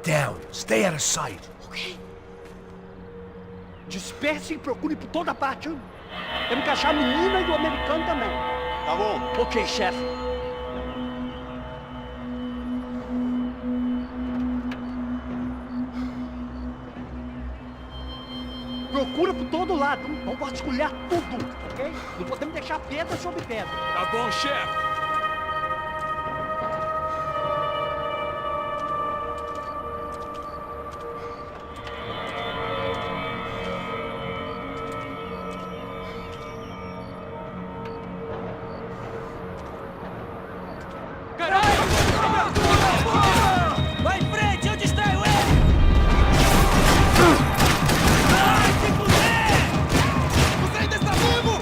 down. Stay out of sight. Ok. Disperse e procure por toda parte. Temos que achar a menina e o americano também. Tá bom. Ok, chefe. Procura por todo lado. Não pode escolher tudo, ok? Não podemos deixar pedra sobre pedra. Tá bom, chefe. Vai em frente, eu distraio ele! Ai, se puder! Você ainda está vivo!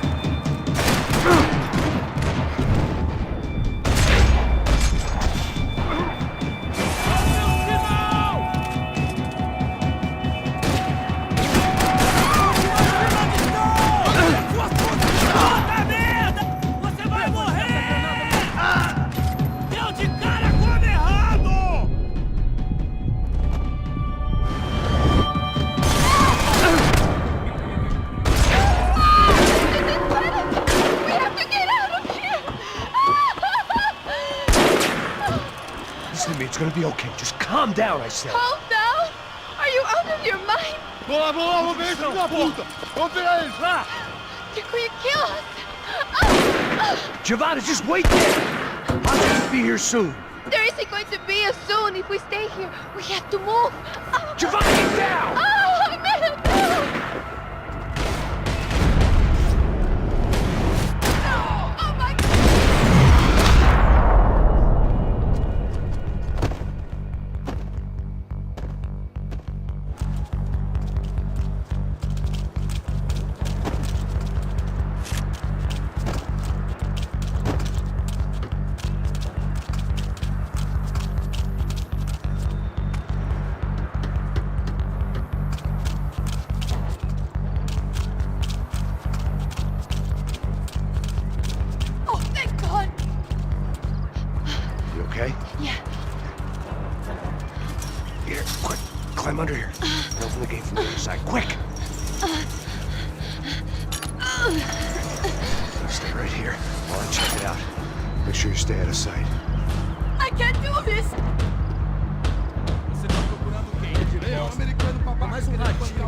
Puta merda! Você vai morrer! Deu de cara com o homem errado! We have to get out of here! Listen to me, it's gonna be okay. Just calm down, I said. Calm down? Are you out of your mind? Vamos lá, vamos ver esse filho da puta. Vamos pegar eles, lá. They're going to kill us! Giovanna, just wait there. I'll just be here soon. There isn't going to be a soon if we stay here. We have to move. Giovanna, get down! Oh, man, no! Oh, my God! Oh, thank God! You okay? Yeah. Here, quick. Climb under here. Open the gate from the other side. Quick! Stay right here while I check it out. Make sure you stay out of sight. I can't do this! Você tá procurando quem? É o americano pra Mais um ratinho,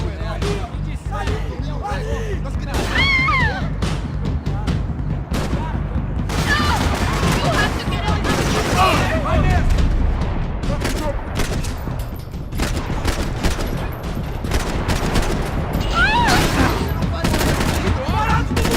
You have to get out of here! Vai mesmo! Parado todo mundo! What are we going to do?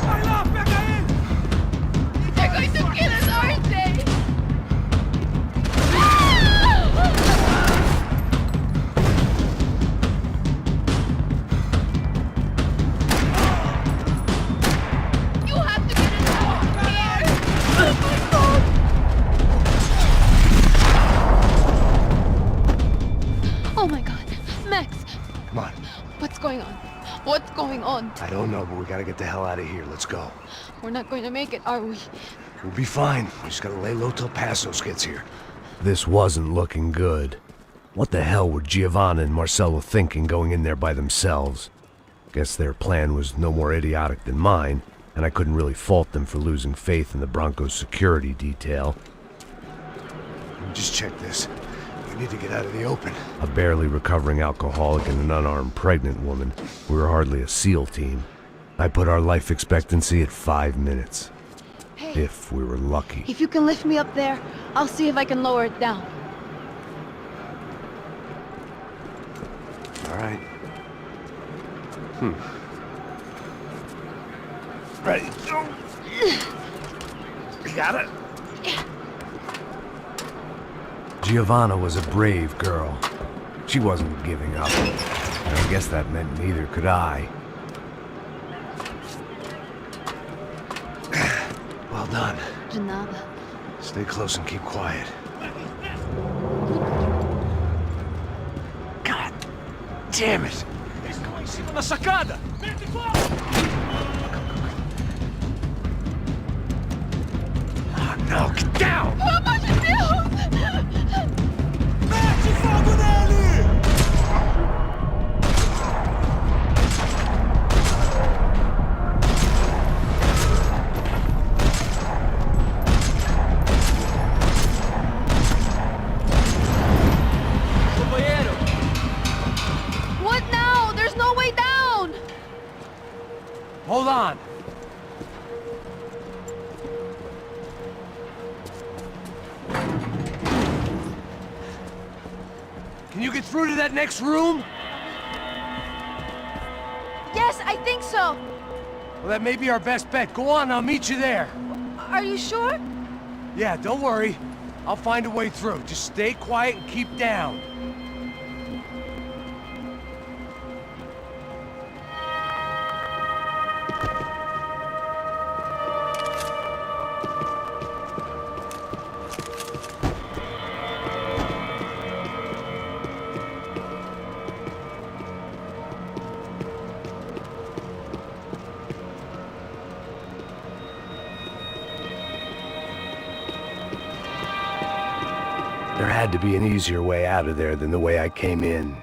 Vai lá, pega ele! They're going to kill us, aren't they? You have to get us out of here! Oh my God! Oh my God, Max, Come on. what's going on? What's going on? I don't know, but we gotta get the hell out of here. Let's go. We're not going to make it, are we? We'll be fine. We just gotta lay low till Passos gets here. This wasn't looking good. What the hell were Giovanna and Marcelo thinking going in there by themselves? Guess their plan was no more idiotic than mine, and I couldn't really fault them for losing faith in the Broncos' security detail. Just check this. We need to get out of the open. A barely recovering alcoholic and an unarmed pregnant woman. We were hardly a SEAL team. I put our life expectancy at 5 minutes. Hey, If we were lucky. if you can lift me up there, I'll see if I can lower it down. All right. Ready? Go. You got it? Giovanna was a brave girl. She wasn't giving up. And I guess that meant neither could I. Well done. De nada. Stay close and keep quiet. God damn it! Em cima da sacada! Vento e fogo! Oh no, get down! Pelo amor de Deus! Mete fogo nele! Companheiro! What now? There's no way down! Hold on! Can you get through to that next room? Yes, I think so. Well, that may be our best bet. Go on, I'll meet you there. Are you sure? Yeah, don't worry. I'll find a way through. Just stay quiet and keep down. There had to be an easier way out of there than the way I came in.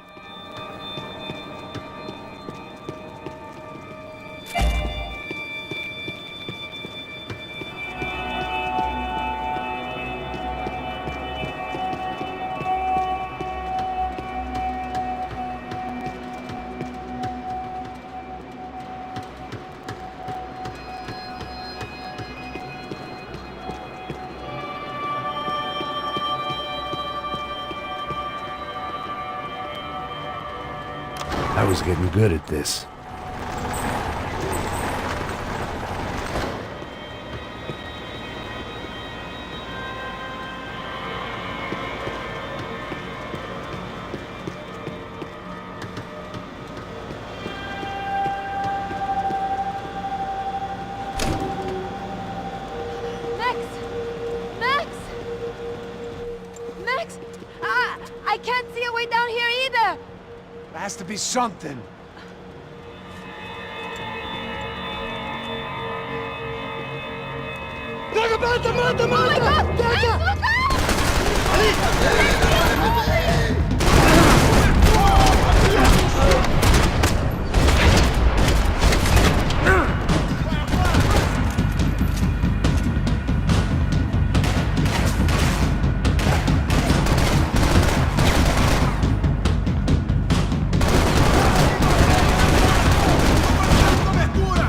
I was getting good at this. Max! Max! Max! I can't see a way down here either! There has to be something. Mata, mata, mata, Oh my God! mata! Max, look out! Cobertura!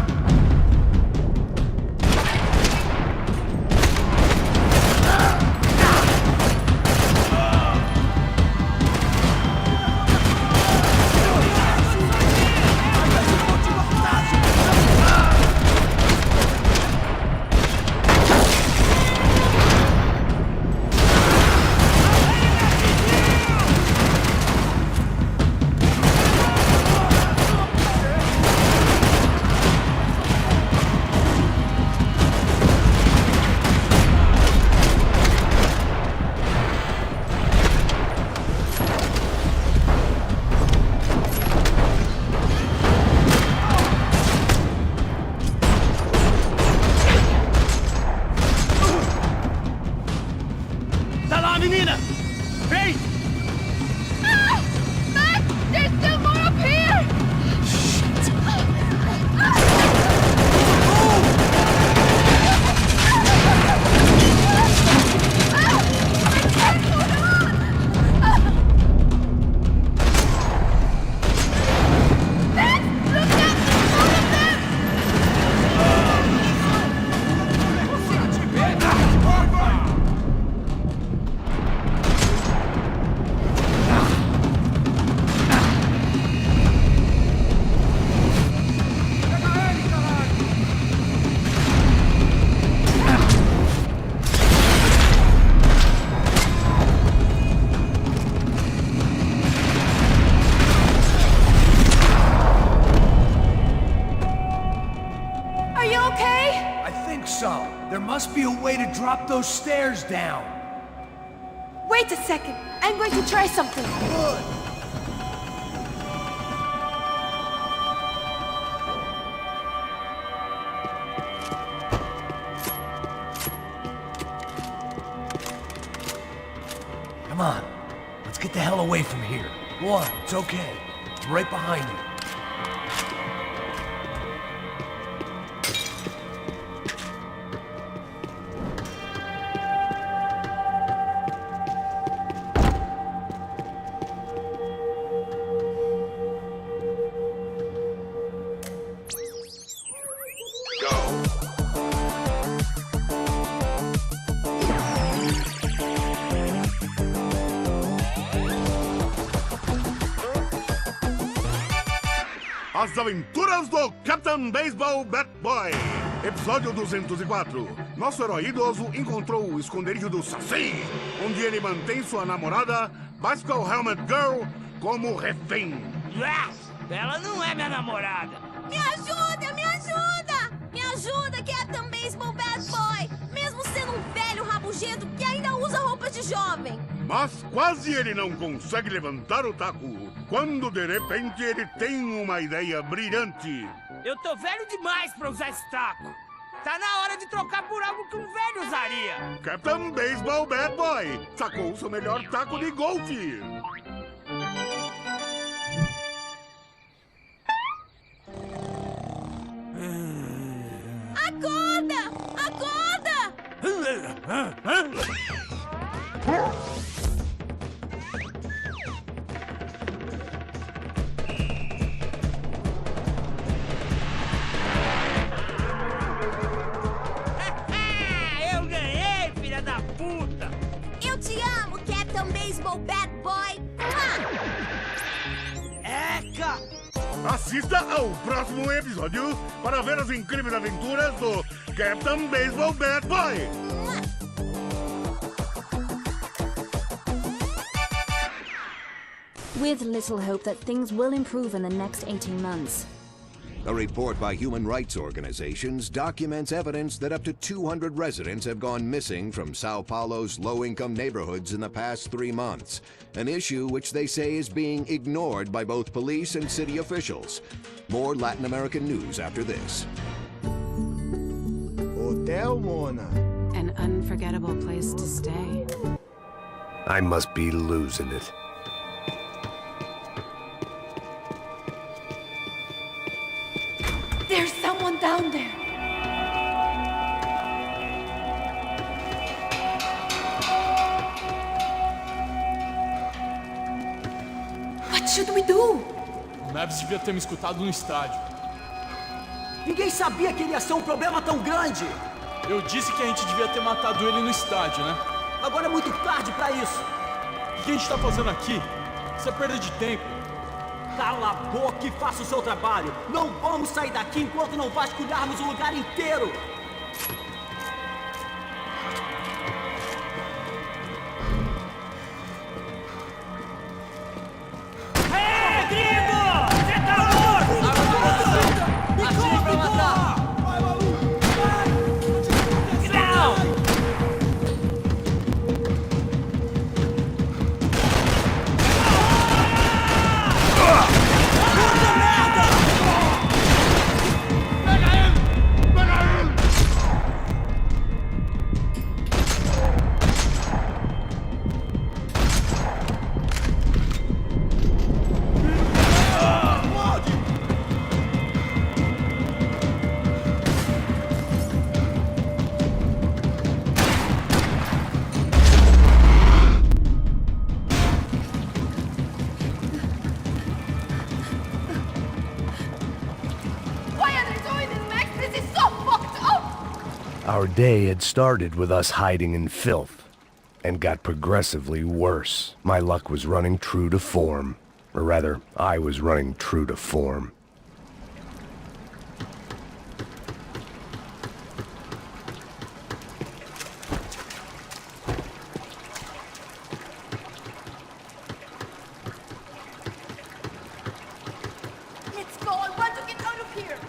There must be a way to drop those stairs down. Wait a second. I'm going to try something. Good. Come on. Let's get the hell away from here. Go on, it's okay. I'm right behind you. As aventuras do Captain Baseball Bat Boy. Episódio 204. Nosso herói idoso encontrou o esconderijo do Saci, onde ele mantém sua namorada, Bicycle Helmet Girl, como refém. Ela não é minha namorada. Me ajuda, me ajuda! Me ajuda, Captain Baseball Bad Boy! Mesmo sendo um velho rabugento que ainda usa roupas de jovem. Mas quase ele não consegue levantar o taco, quando de repente ele tem uma ideia brilhante. Eu tô velho demais pra usar esse taco. Tá na hora de trocar por algo que um velho usaria. Captain Baseball Bad Boy sacou seu melhor taco de golfe. Acorda! Acorda! Eu ganhei, filha da puta! Eu te amo, Captain Baseball Bad Boy! Eca! Assista ao próximo episódio para ver as incríveis aventuras do Captain Baseball Bad Boy. With little hope that things will improve in the next 18 months. A report by human rights organizations documents evidence that up to 200 residents have gone missing from São Paulo's low-income neighborhoods in the past 3 months, an issue which they say is being ignored by both police and city officials. More Latin American news after this. Hotel Mona. An unforgettable place to stay. I must be losing it. There's someone down there! What should we do? O Mavis devia ter me escutado no estádio. Ninguém sabia que ele ia ser um problema tão grande. Eu disse que a gente devia ter matado ele no estádio, né? Agora é muito tarde pra isso. O que a gente tá fazendo aqui? Isso é perda de tempo. Cala a boca e faça o seu trabalho. Não vamos sair daqui enquanto não vasculharmos o lugar inteiro. Rodrigo! Você tá morto! Atire pra matar! Não! Our day had started with us hiding in filth, and got progressively worse. My luck was running true to form. Or rather, I was running true to form. Let's go, I want to get out of here!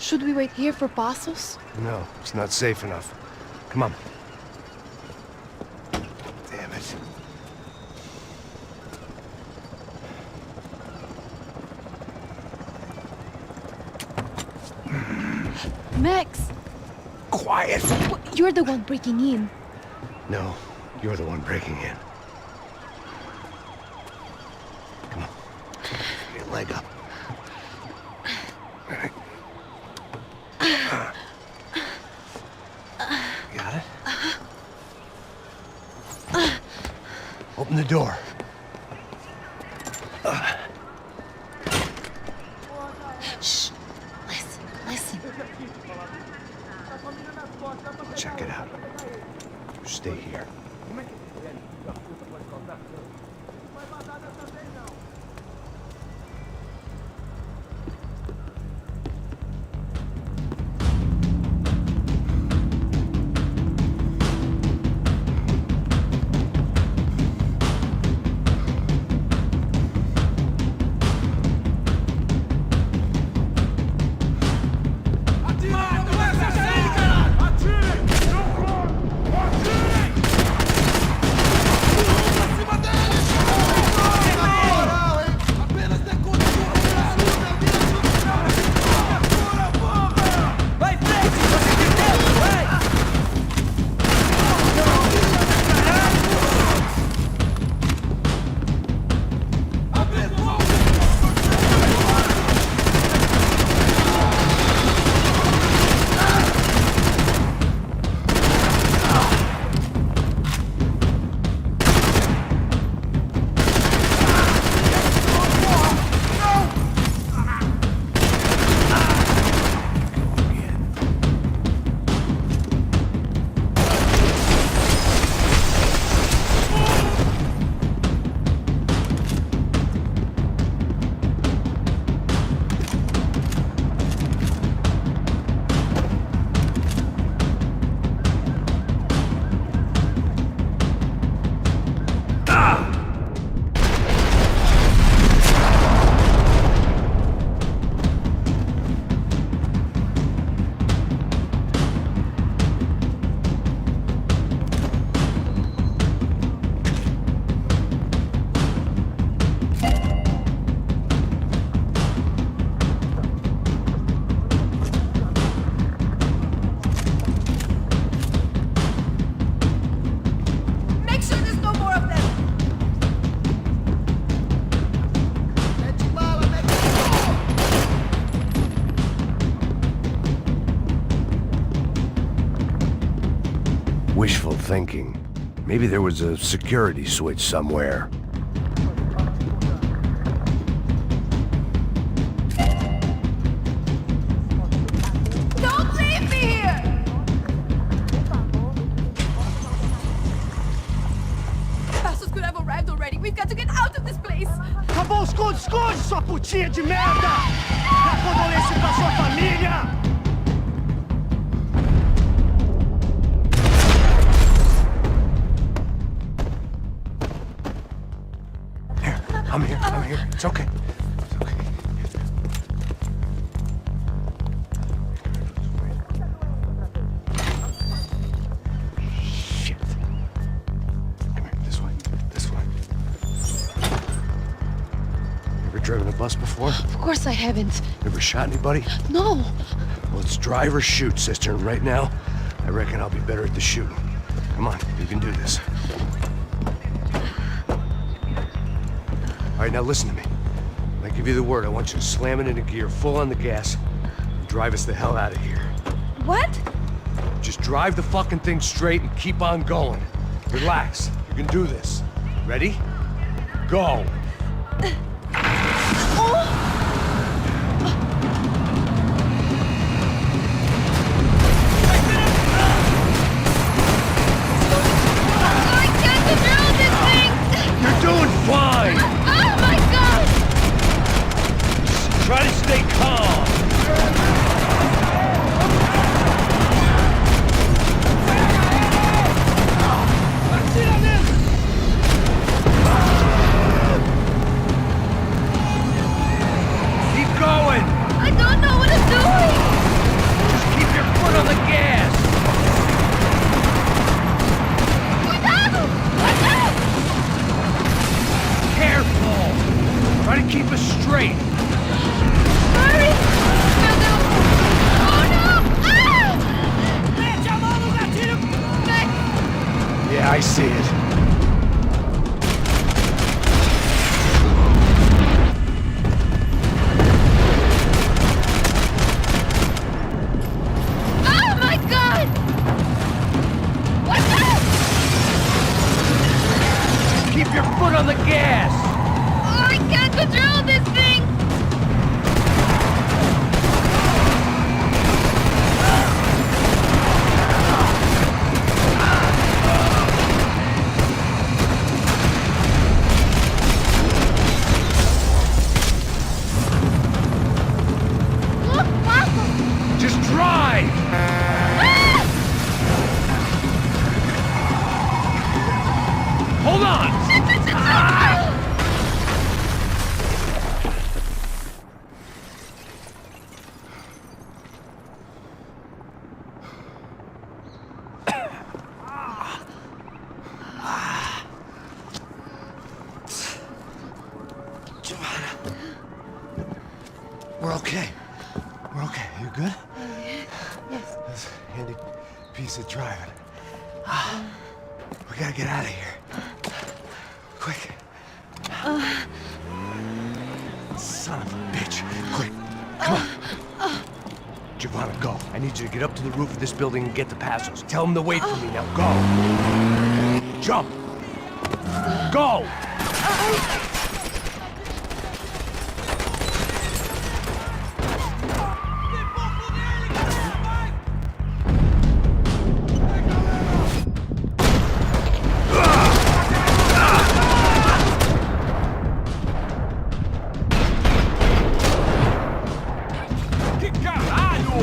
Should we wait here for Passos? No, it's not safe enough. Come on. Damn it. Max! Quiet! You're the one breaking in. No, you're the one breaking in. Come on. Get your leg up. All right. Got it? Open the door. Shh. Listen. Check it out. You stay here. Wishful thinking. Maybe there was a security switch somewhere. Don't leave me here! Passos could have arrived already. We've got to get out of this place. Acabou os esconde, sua putinha de merda! Dá condolência pra sua família! I'm here. It's okay. It's okay. Shit. Come here, this way. Ever driven a bus before? Of course I haven't. Ever shot anybody? No. Well, it's drive or shoot, sister, and right now, I reckon I'll be better at the shooting. Come on, you can do this. All right, now listen to me. When I give you the word, I want you to slam it into gear, full on the gas, and drive us the hell out of here. What? Just drive the fucking thing straight and keep on going. Relax. You can do this. Ready? Go. I can't control this thing! You're doing fine. Oh my god! Try to stay calm. Yeah, I see it. Oh my god! What's up? Keep your foot on the gas! Oh, I can't control this thing! Look, Marco! Just drive! Hold on! We're okay. We're okay. You good? Yes. That's a handy piece of driving. We gotta get out of here. Quick. Son of a bitch. Quick. Come on. Giovanna, go. I need you to get up to the roof of this building and get the Passos. Tell them to wait for me. Now go. Jump. Go. Que caralho!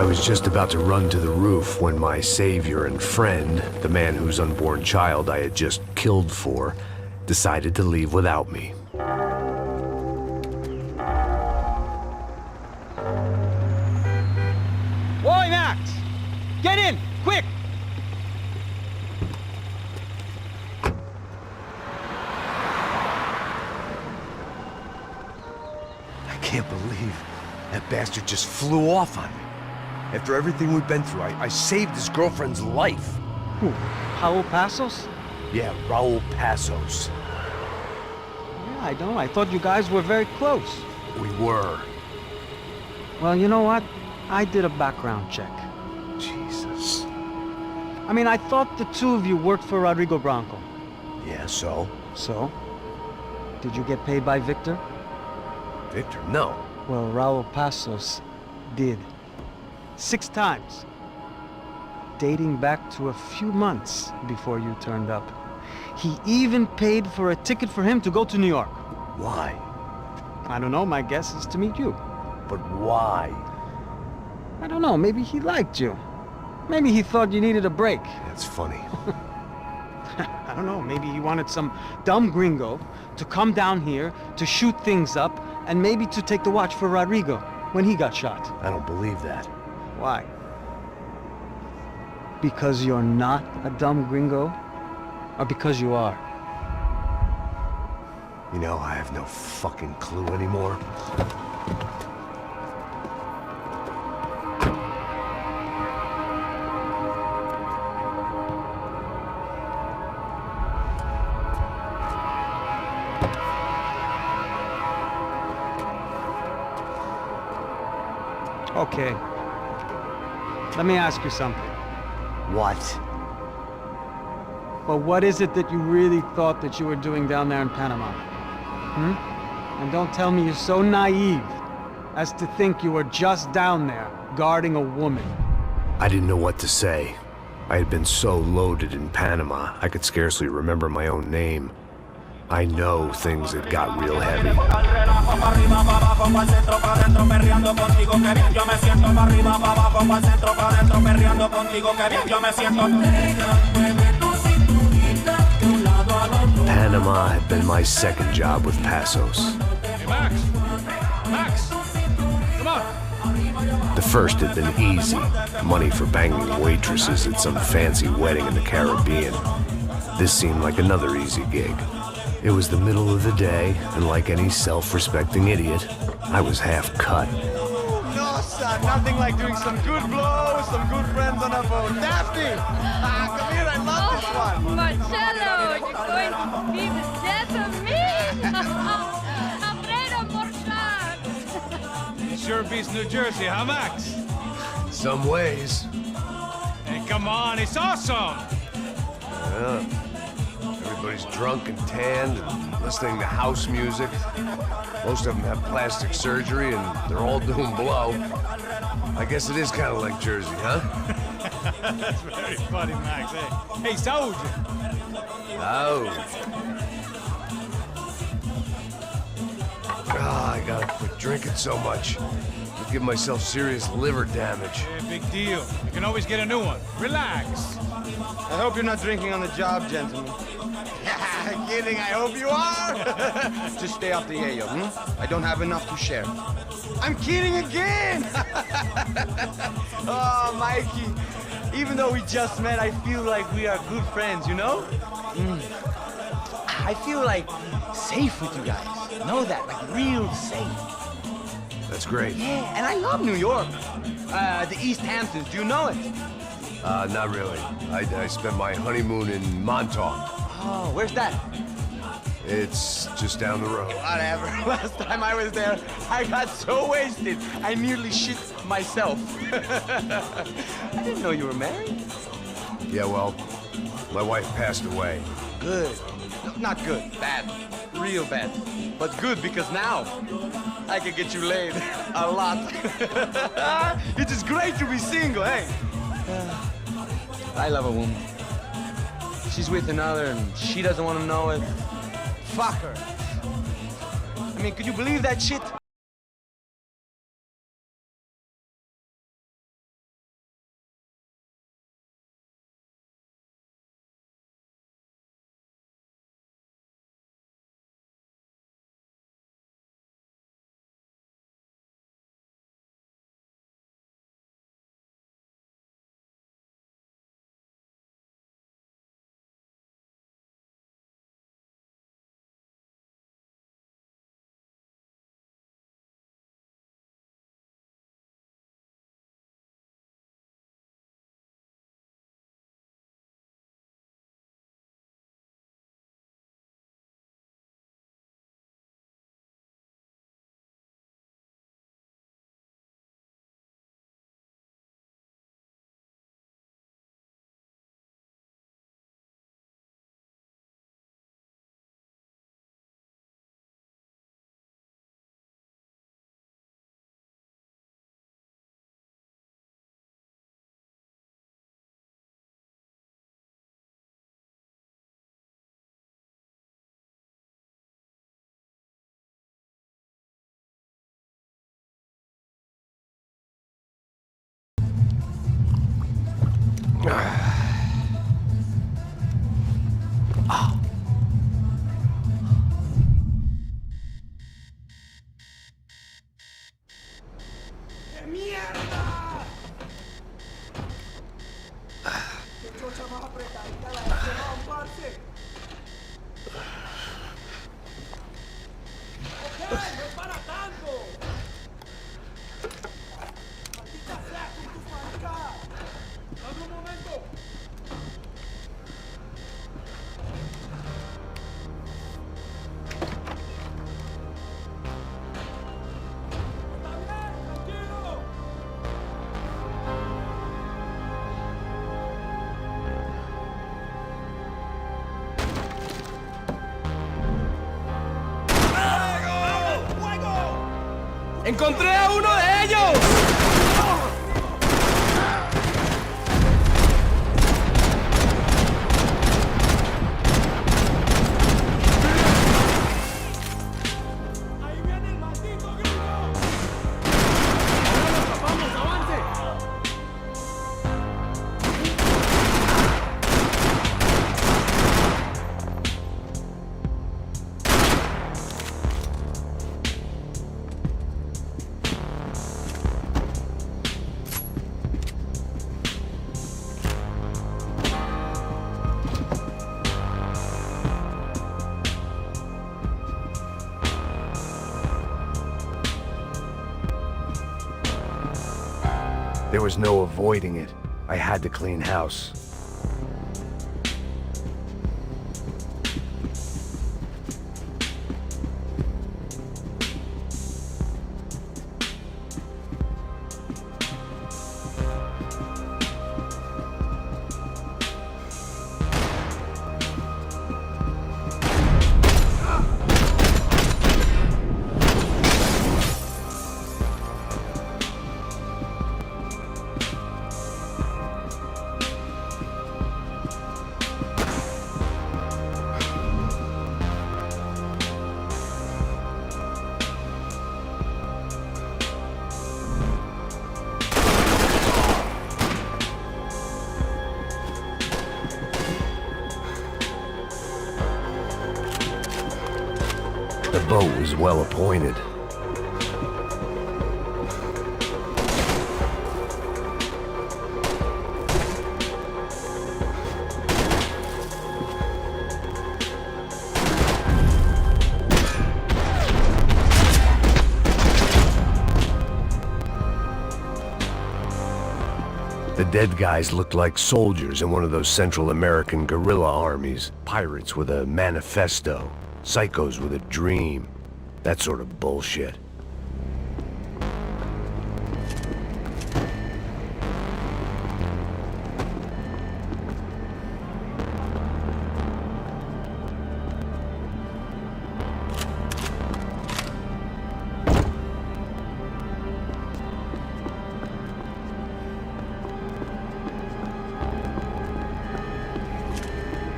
was just about to run to the roof when my savior and friend, the man whose unborn child I had just killed for, decided to leave without me. Boy, Max! Get in! Quick! I can't believe that bastard just flew off on me. After everything we've been through, I saved his girlfriend's life. Who? Raul Passos? Yeah, Raul Passos. Yeah, I know. I thought you guys were very close. We were. Well, you know what? I did a background check. Jesus. I mean, I thought the two of you worked for Rodrigo Branco. Yeah, so? So? Did you get paid by Victor? Victor, no. Well, Raul Passos did. 6 times. Dating back to a few months before you turned up. He even paid for a ticket for him to go to New York. Why? I don't know, my guess is to meet you. But why? I don't know, maybe he liked you. Maybe he thought you needed a break. That's funny. I don't know, maybe he wanted some dumb gringo to come down here to shoot things up and maybe to take the watch for Rodrigo when he got shot. I don't believe that. Why? Because you're not a dumb gringo? Or because you are? You know, I have no fucking clue anymore. Okay. Let me ask you something. What? Well, what is it that you really thought that you were doing down there in Panama? And don't tell me you're so naive as to think you were just down there guarding a woman. I didn't know what to say. I had been so loaded in Panama, I could scarcely remember my own name. I know things had got real heavy. Panama had been my second job with Passos. Hey, Max! Max! Come on! The first had been easy. Money for banging waitresses at some fancy wedding in the Caribbean. This seemed like another easy gig. It was the middle of the day, and like any self-respecting idiot, I was half cut. No, son, nothing like doing some good blows, some good friends on a boat. Daphne! Come here, I love this one. Marcello, you're going to be the death of me? Alfredo Morchat. It sure beats New Jersey, huh, Max? In some ways. Hey, come on, it's awesome! Yeah. Everybody's drunk and tanned and listening to house music. Most of them have plastic surgery and they're all doing blow. I guess it is kind of like Jersey, huh? That's very funny, Max. Hey, Saúde! Oh. I gotta quit drinking so much. I'll give myself serious liver damage. Yeah, big deal. You can always get a new one. Relax. I hope you're not drinking on the job, gentlemen. Kidding, I hope you are. Just stay off the yayo, I don't have enough to share. I'm kidding again. Oh, Mikey, even though we just met, I feel like we are good friends, you know? I feel like safe with you guys. Know that, like real safe. That's great. Yeah, and I love New York. The East Hamptons, do you know it? Not really. I spent my honeymoon in Montauk. Oh, where's that? It's just down the road. Whatever. Last time I was there, I got so wasted, I nearly shit myself. I didn't know you were married. Yeah, well, my wife passed away. Good. Not good. Bad. Real bad. But good because now I can get you laid a lot. It is great to be single, hey? I love a woman. She's with another and she doesn't want to know it. Fuck her. I mean, could you believe that shit? ¡Encontré a uno de ellos! ¡Ahí viene el maldito gringo! ¡Ahora lo atrapamos! ¡Avance! There was no avoiding it. I had to clean house. The boat was well appointed. The dead guys looked like soldiers in one of those Central American guerrilla armies. Pirates with a manifesto. Psychos with a dream. That sort of bullshit.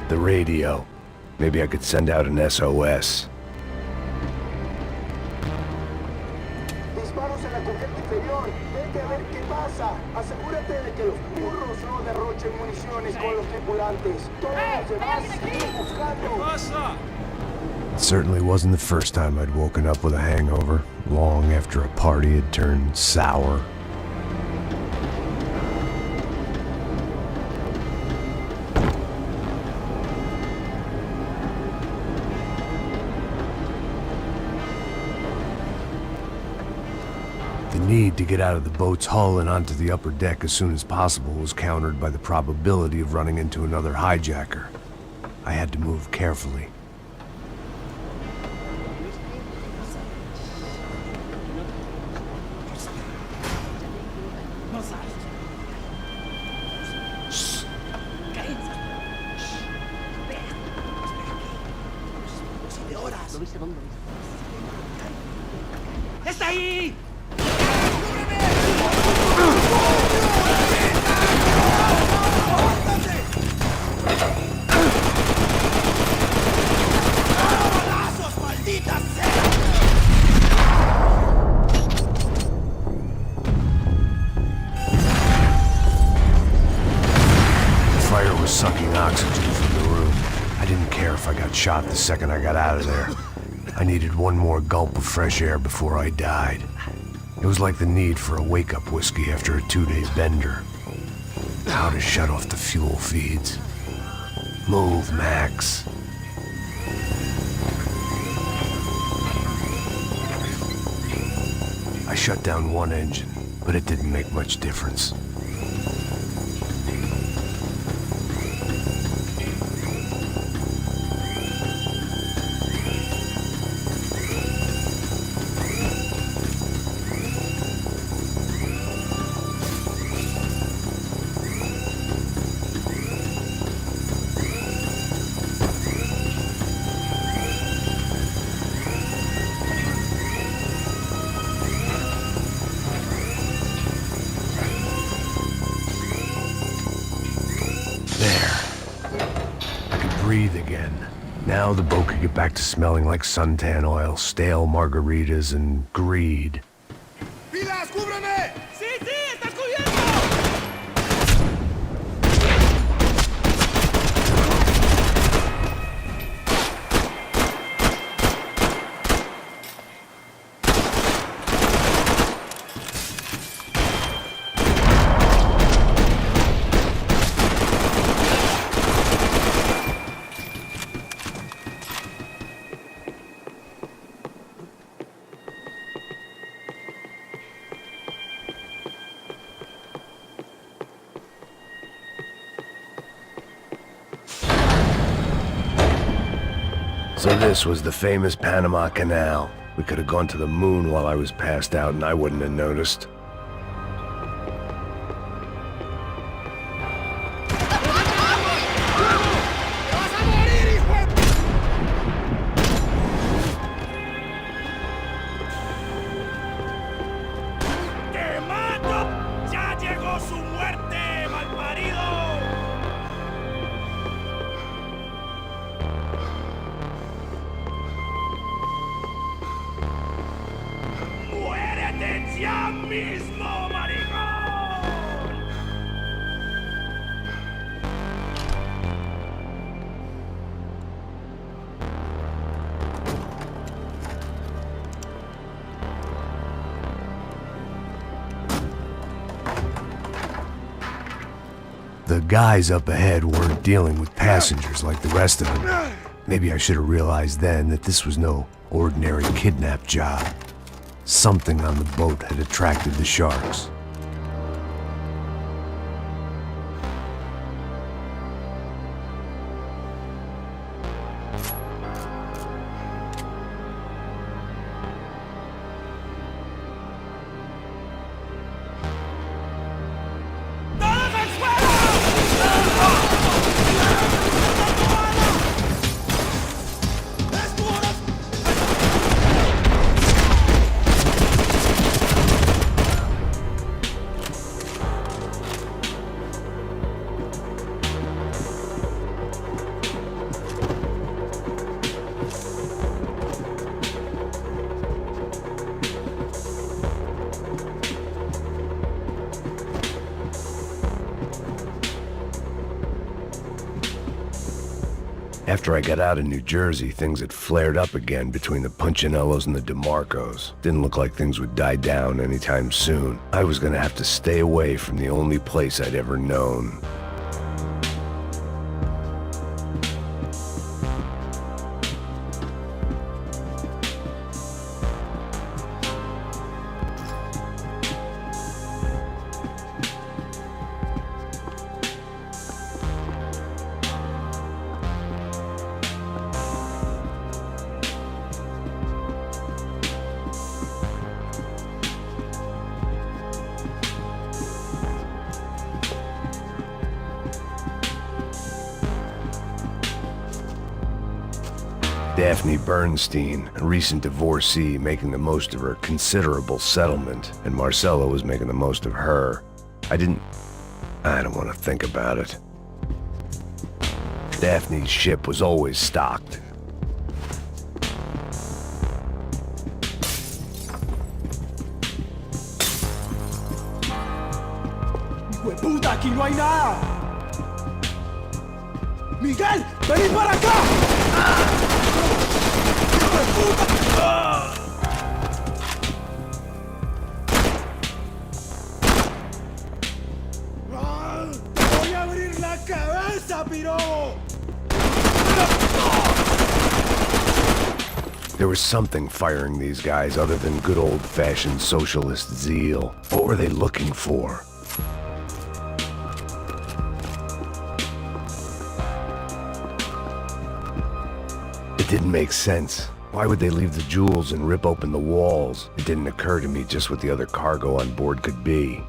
The radio. Maybe I could send out an SOS. Disparos en la cubierta inferior. Vete a ver qué pasa. Asegúrate de que los burros no derrochen municiones con los tripulantes. Todos los demás siguen buscando. It certainly wasn't the first time I'd woken up with a hangover, long after a party had turned sour. The need to get out of the boat's hull and onto the upper deck as soon as possible was countered by the probability of running into another hijacker. I had to move carefully. ¡Está ahí! Sucking oxygen from the room. I didn't care if I got shot the second I got out of there. I needed one more gulp of fresh air before I died. It was like the need for a wake-up whiskey after a 2-day bender. How to shut off the fuel feeds. Move, Max. shut down one engine, but it didn't make much difference. Breathe again. Now the boat could get back to smelling like suntan oil, stale margaritas, and greed. ¡Pilas, cúbreme! ¡Sí, sí! ¡Estás cubierto! So this was the famous Panama Canal. We could have gone to the moon while I was passed out and I wouldn't have noticed. ¡Te mato! ¡Ya llegó su muerte, malparido! ¡Muérete ya mismo, maricón! The guys up ahead weren't dealing with passengers like the rest of them. Maybe I should have realized then that this was no ordinary kidnap job. Something on the boat had attracted the sharks. After I got out of New Jersey, things had flared up again between the Punchinellos and the DeMarcos. Didn't look like things would die down anytime soon. I was gonna have to stay away from the only place I'd ever known. Daphne Bernstein, a recent divorcee, making the most of her considerable settlement, and Marcella was making the most of her. I don't want to think about it. Daphne's ship was always stocked. ¡Hijueputa, aquí no hay nada! ¡Miguel, vení para acá! ¡Voy a abrir la cabeza, piro! There was something firing these guys other than good old-fashioned socialist zeal. What were they looking for? It didn't make sense. Why would they leave the jewels and rip open the walls? It didn't occur to me just what the other cargo on board could be.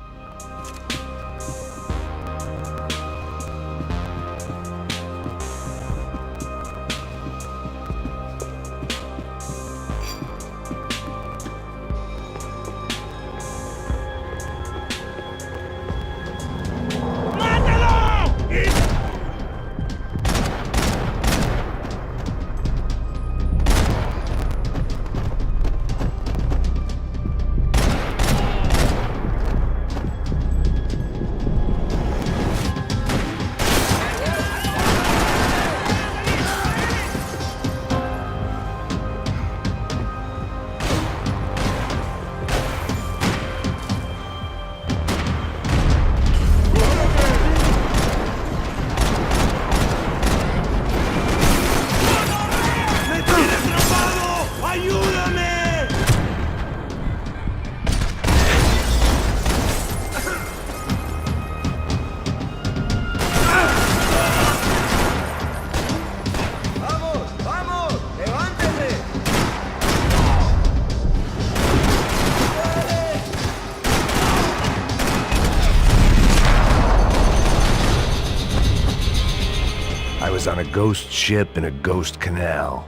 On a ghost ship in a ghost canal.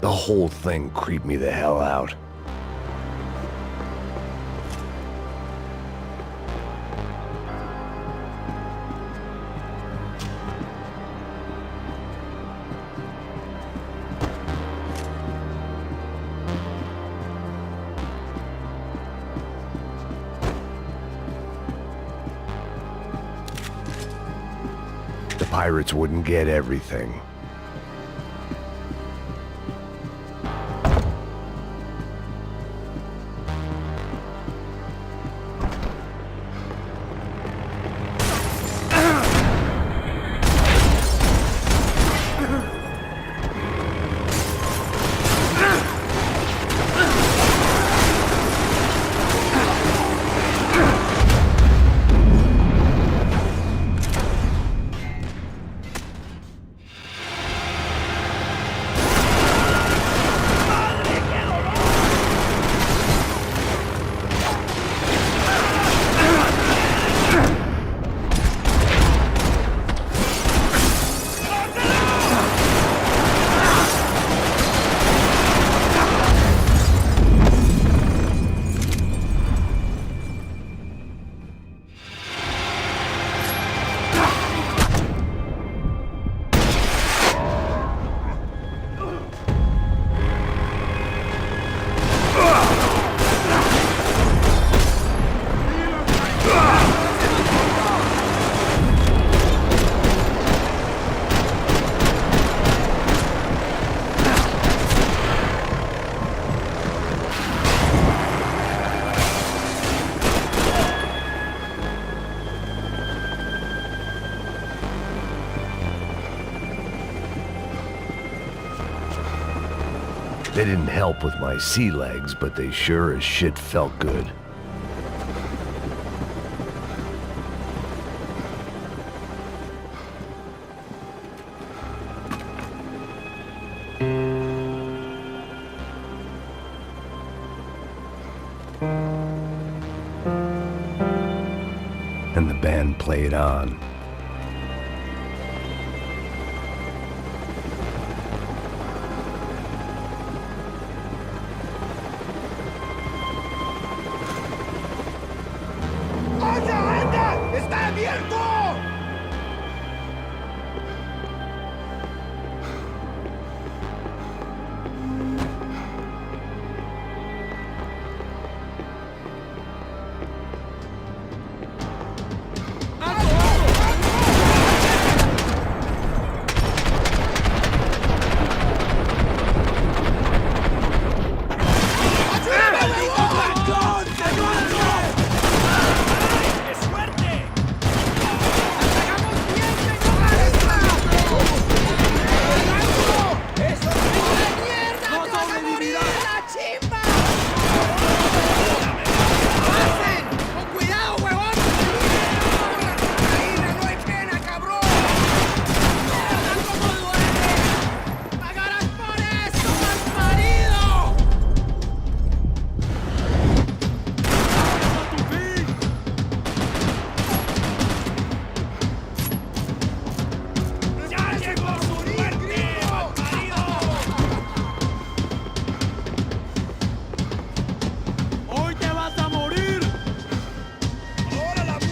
The whole thing creeped me the hell out. Pirates wouldn't get everything. They didn't help with my sea legs, but they sure as shit felt good. And the band played on. chimba! ¡Pasen! ¡Con cuidado, huevón! ¡Caída, no hay pena, cabrón! ¡Mierda, cómo duele! ¡Pagarás por esto, malparido! ¡Ya llegó su muerte, malparido! ¡Hoy te vas a morir! ¡Ahora la muerte!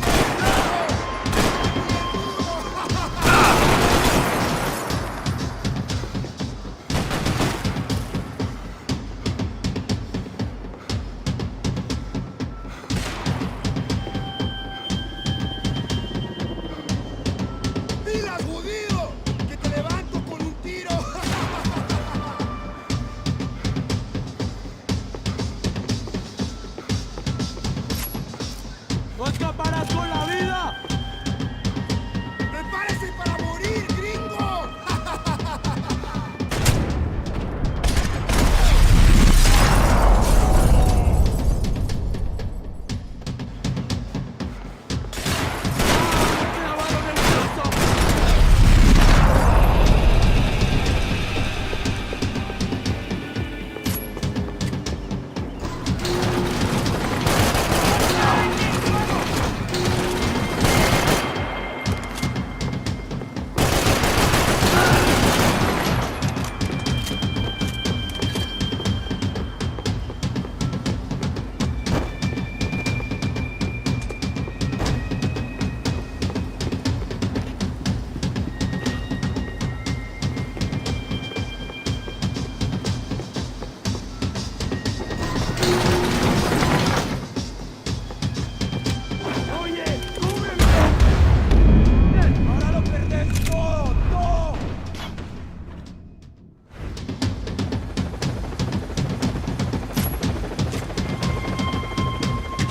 ¡Dilas, judío! ¡Que te levanto con un tiro! ¡No escaparás con la vida! ¡Prepárese para morir, gringo! ¡Te lavaron el brazo! ¡Oye, cúbreme! ¡Ahora lo perdés todo, todo!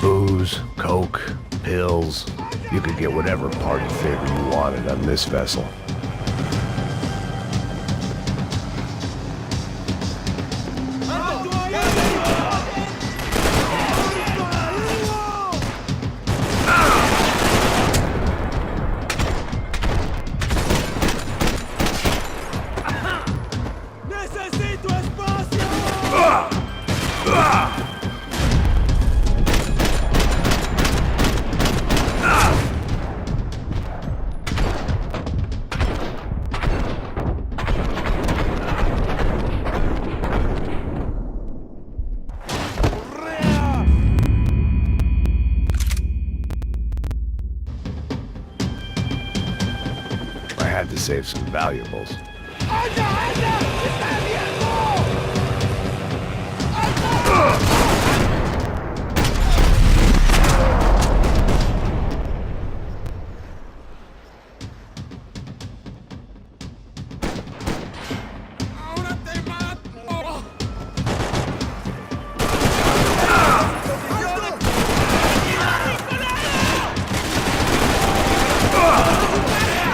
Booze, coke, pills. You could get whatever party favor you wanted on this vessel. ¡Necesito espacio! I had to save some valuables. ¡Anda, anda! ¡Está abierto! ¡Ahora te mato!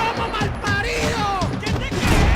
¡Como malparido! ¿Qué te crees?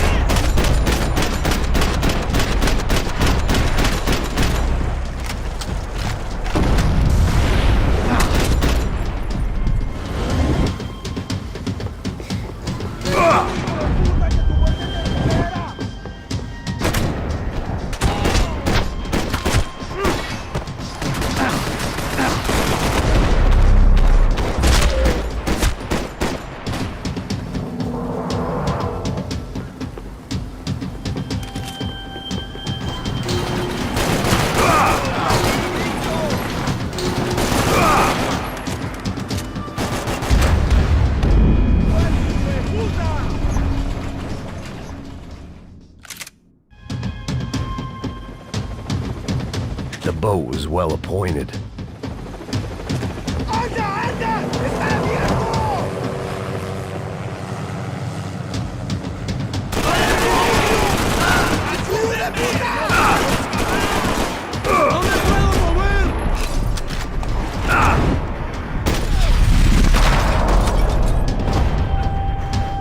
The boat was well appointed. ¡Anda, anda! ¡Está abierto! ¡Ayúdame, puta! ¡No me puedo mover!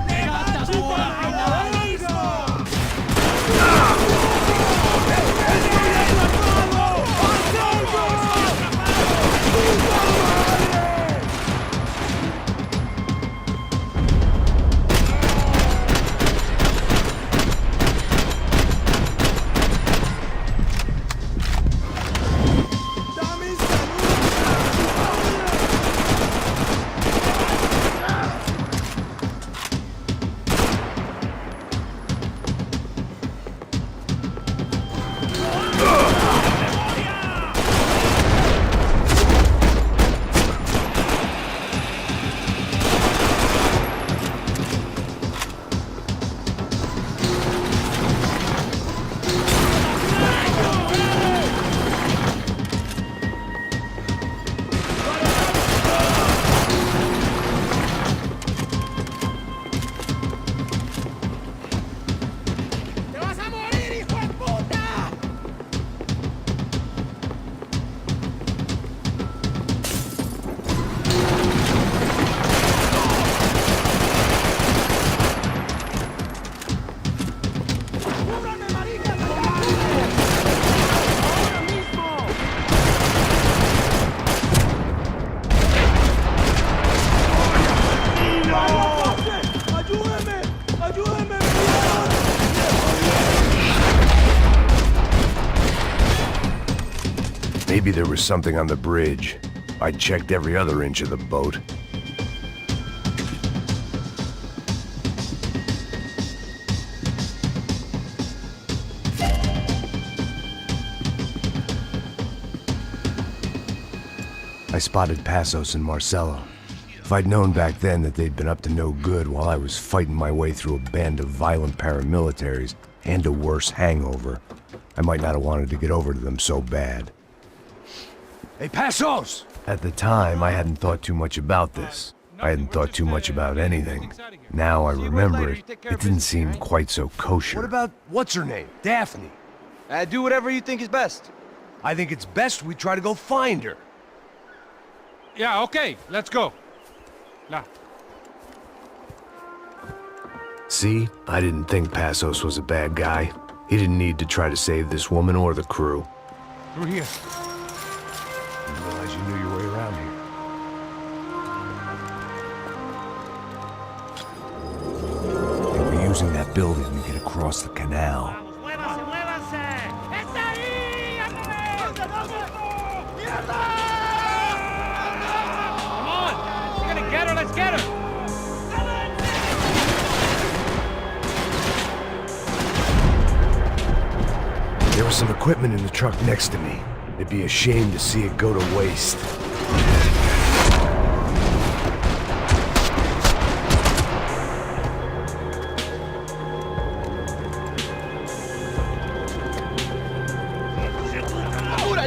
¡Gatas por la finalmente! Maybe there was something on the bridge. I checked every other inch of the boat. I spotted Passos and Marcelo. If I'd known back then that they'd been up to no good while I was fighting my way through a band of violent paramilitaries and a worse hangover, I might not have wanted to get over to them so bad. Hey, Passos! At the time, I hadn't thought too much about this. I hadn't thought too much about anything. Now I remember it, it didn't seem quite so kosher. What about, what's her name? Daphne? Do whatever you think is best. I think it's best we try to go find her. Yeah, okay, let's go. Now. See? I didn't think Passos was a bad guy. He didn't need to try to save this woman or the crew. Through here. Didn't realize you knew your way around here. They were using that building to get across the canal. Get her, let's get her! There was some equipment in the truck next to me. It'd be a shame to see it go to waste.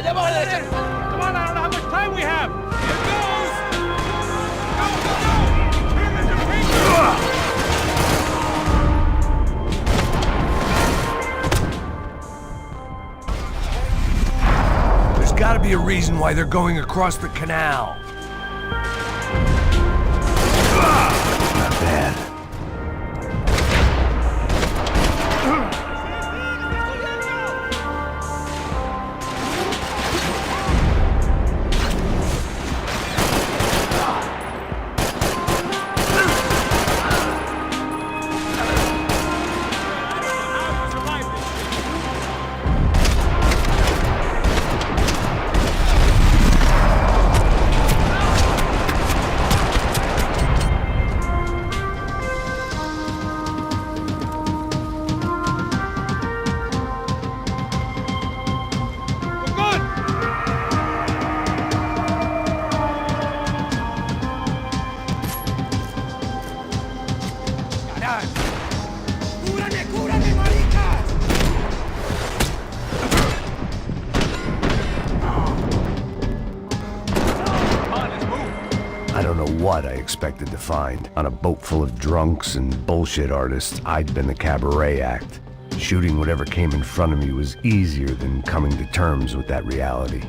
Come on, I don't know how much time we have! Here goes! There's gotta be a reason why they're going across the canal. Not bad. I don't know what I expected to find. On a boat full of drunks and bullshit artists, I'd been the cabaret act. Shooting whatever came in front of me was easier than coming to terms with that reality.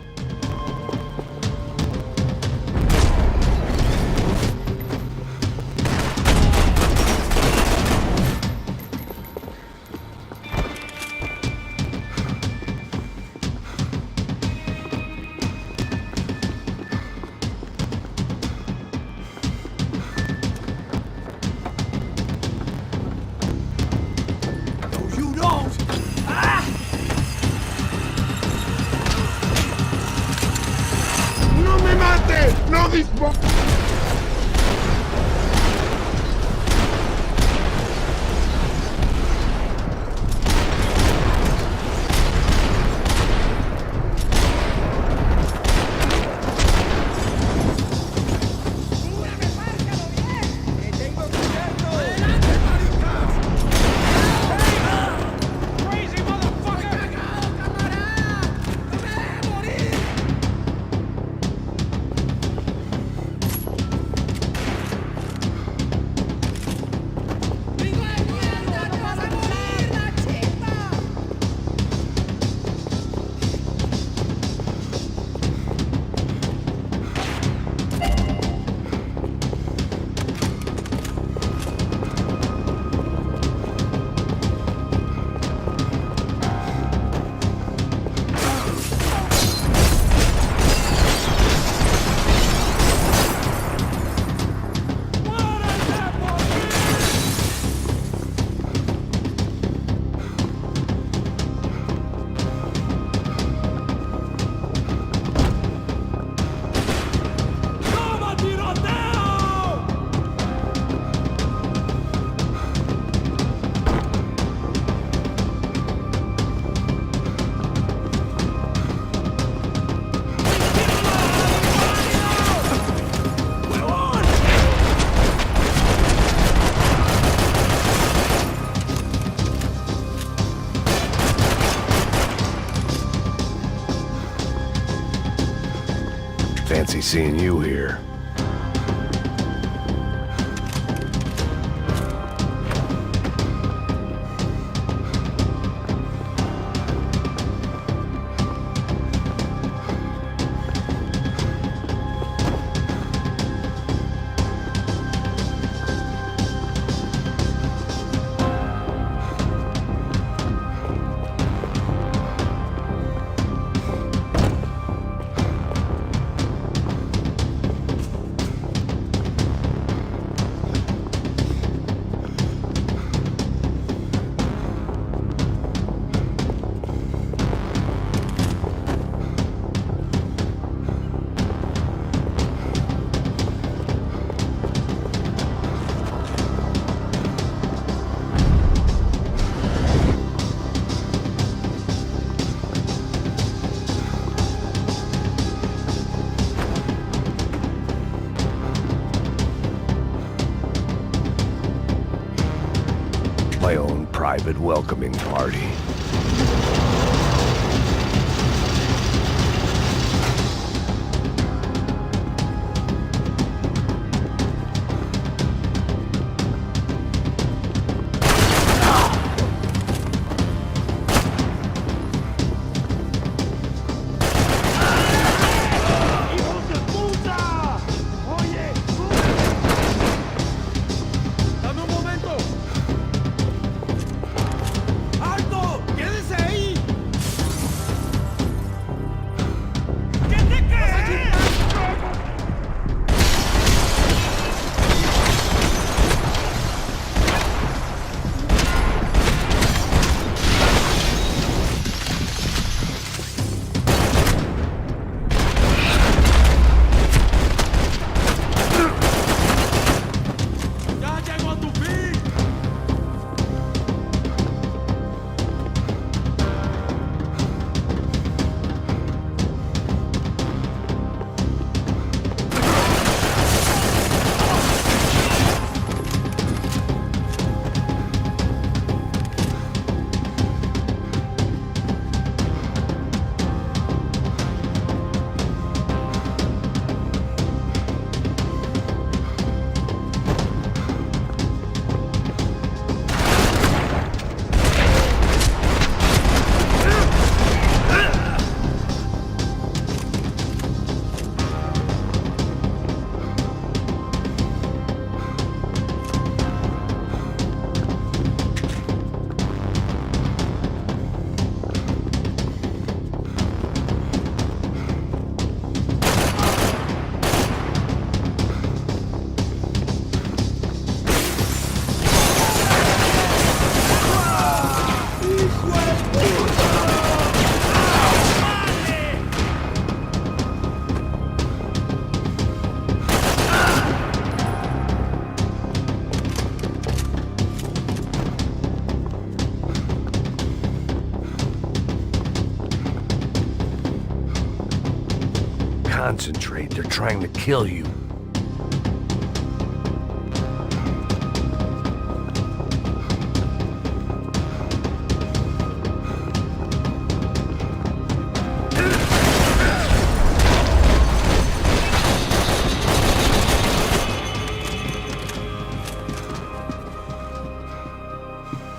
¡No dispara! Fancy seeing you here. My own private welcoming party. Concentrate, they're trying to kill you.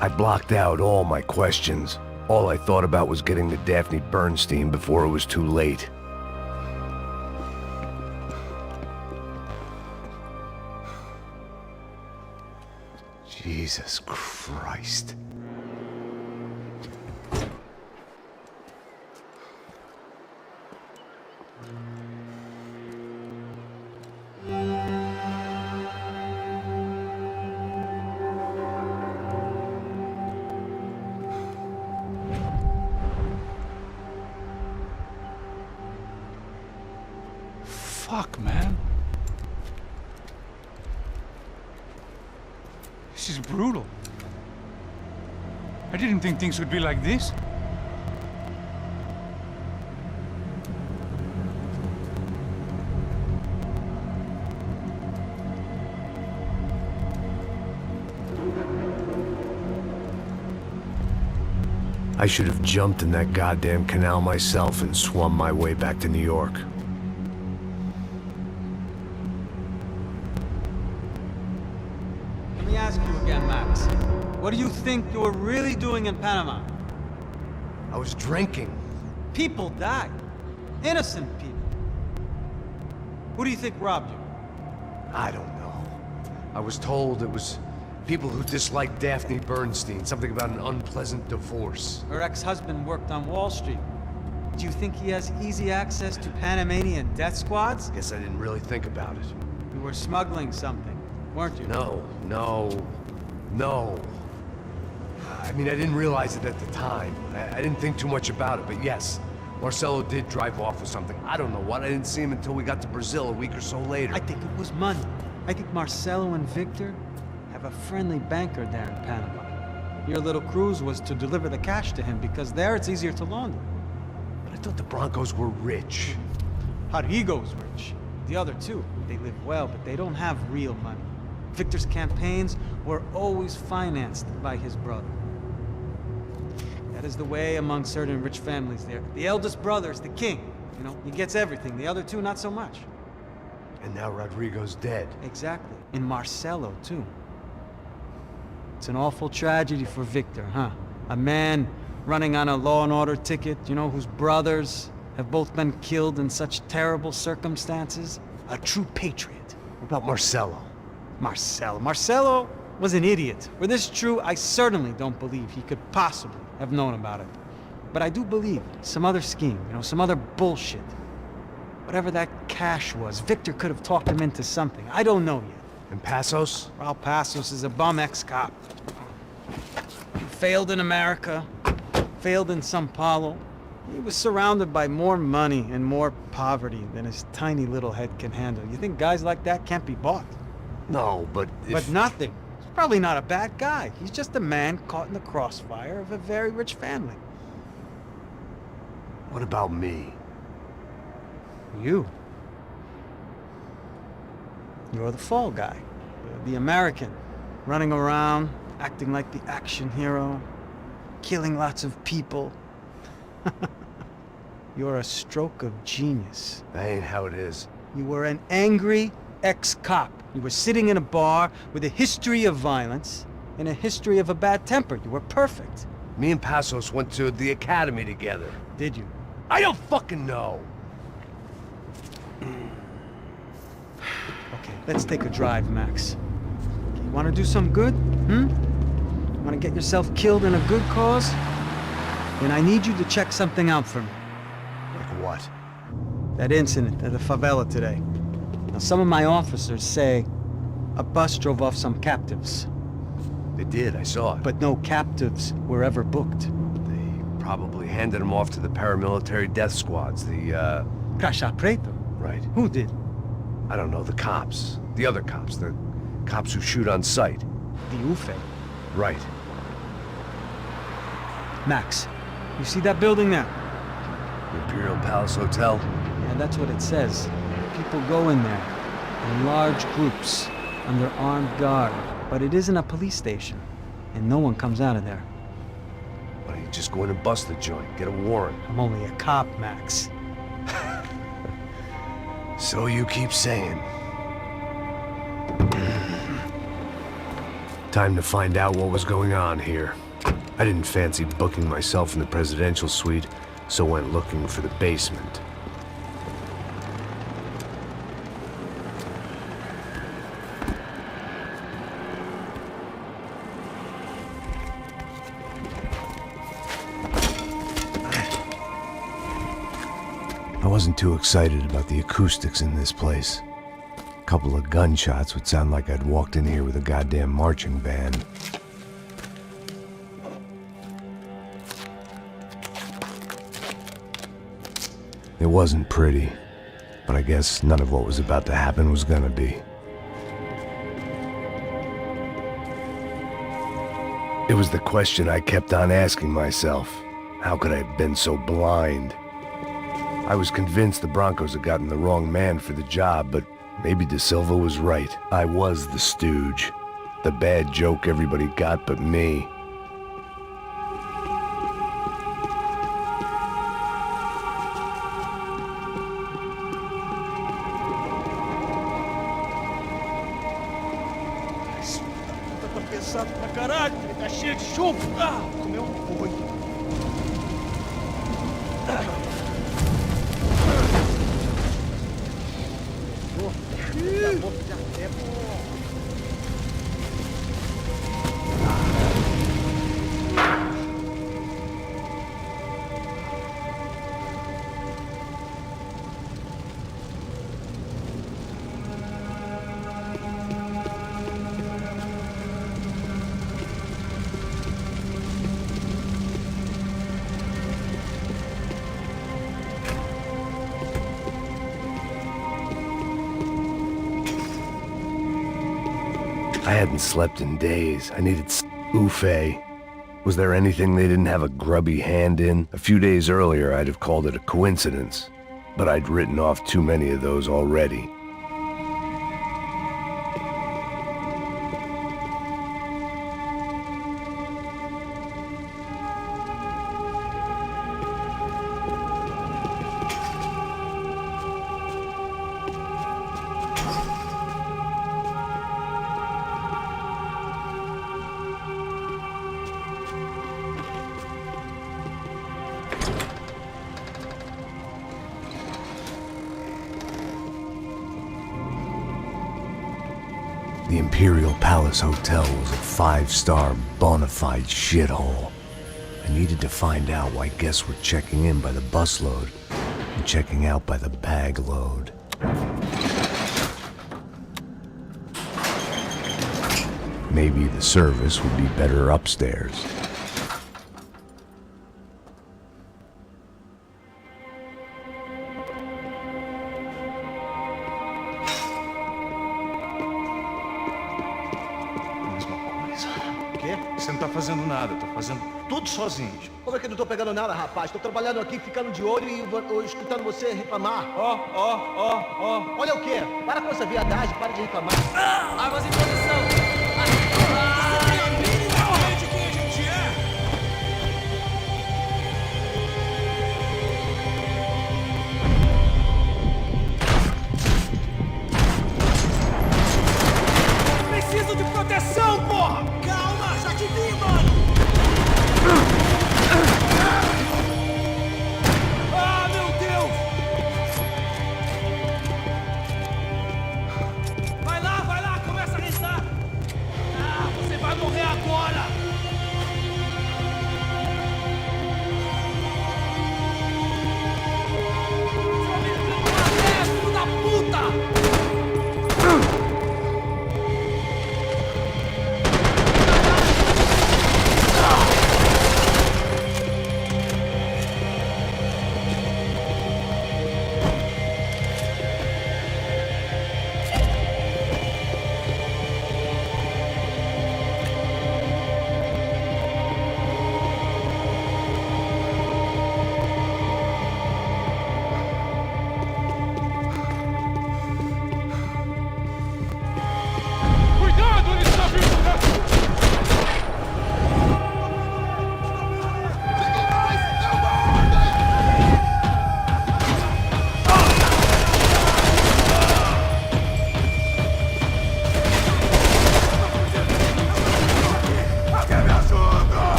I blocked out all my questions. All I thought about was getting to Daphne Bernstein before it was too late. Jesus Christ. Fuck, man. This is brutal. I didn't think things would be like this. I should have jumped in that goddamn canal myself and swum my way back to New York. What do you think you were really doing in Panama? I was drinking. People died. Innocent people. Who do you think robbed you? I don't know. I was told it was people who disliked Daphne Bernstein, something about an unpleasant divorce. Her ex-husband worked on Wall Street. Do you think he has easy access to Panamanian death squads? Guess I didn't really think about it. You were smuggling something, weren't you? No. I mean, I didn't realize it at the time. I didn't think too much about it, but yes, Marcelo did drive off with something. I don't know what. I didn't see him until we got to Brazil a week or so later. I think it was money. I think Marcelo and Victor have a friendly banker there in Panama. Your little cruise was to deliver the cash to him because there it's easier to launder. But I thought the Broncos were rich. Rodrigo's rich. The other two, they live well, but they don't have real money. Victor's campaigns were always financed by his brother. That is the way among certain rich families there. The eldest brother's the king. You know, he gets everything. The other two, not so much. And now Rodrigo's dead. Exactly. And Marcelo, too. It's an awful tragedy for Victor, huh? A man running on a law and order ticket, you know, whose brothers have both been killed in such terrible circumstances. A true patriot. What about Marcelo? Marcelo was an idiot. Were this true, I certainly don't believe he could possibly have known about it. But I do believe some other scheme, you know, some other bullshit. Whatever that cash was, Victor could have talked him into something. I don't know yet. And Passos? Raul Passos is a bum ex-cop. He failed in America, failed in São Paulo. He was surrounded by more money and more poverty than his tiny little head can handle. You think guys like that can't be bought? No, but if... But nothing. He's probably not a bad guy. He's just a man caught in the crossfire of a very rich family. What about me? You. You're the fall guy. You're the American. Running around, acting like the action hero. Killing lots of people. You're a stroke of genius. That ain't how it is. You were an angry ex-cop. You were sitting in a bar with a history of violence and a history of a bad temper. You were perfect. Me and Passos went to the academy together. Did you? I don't fucking know. Okay, let's take a drive, Max. Okay, you want to do some good? You want to get yourself killed in a good cause? Then I need you to check something out for me. Like what? That incident at the favela today. Now, some of my officers say a bus drove off some captives. They did, I saw it. But no captives were ever booked. They probably handed them off to the paramilitary death squads, the, Caixa Preto? Right. Who did? I don't know, the cops. The other cops, the cops who shoot on sight. The UFE. Right. Max, you see that building there? The Imperial Palace Hotel? Yeah, that's what it says. People go in there in large groups under armed guard. But it isn't a police station, and no one comes out of there. Why don't you just go in and bust the joint, get a warrant? I'm only a cop, Max. So you keep saying. Time to find out what was going on here. I didn't fancy booking myself in the presidential suite, so went looking for the basement. I wasn't too excited about the acoustics in this place. A couple of gunshots would sound like I'd walked in here with a goddamn marching band. It wasn't pretty, but I guess none of what was about to happen was gonna be. It was the question I kept on asking myself. How could I have been so blind? I was convinced the Broncos had gotten the wrong man for the job, but maybe De Silva was right. I was the stooge. The bad joke everybody got but me. Pra caralho! Tá cheio de chumbo. Comeu um boi. I hadn't slept in days. I needed buffet. Was there anything they didn't have a grubby hand in? A few days earlier, I'd have called it a coincidence, but I'd written off too many of those already. The Imperial Palace Hotel was a five-star, bona fide shithole. I needed to find out why guests were checking in by the busload and checking out by the bag load. Maybe the service would be better upstairs. Você não tá fazendo nada, eu tô fazendo tudo sozinho. Como é que eu não tô pegando nada, rapaz? Tô trabalhando aqui, ficando de olho e escutando você reclamar. Ó. Olha o quê? Para com essa viadagem, para de reclamar. Armas em posição! Preciso de proteção, porra! Calma, já te vi, mano! Ah, meu Deus! Vai lá, começa a rezar!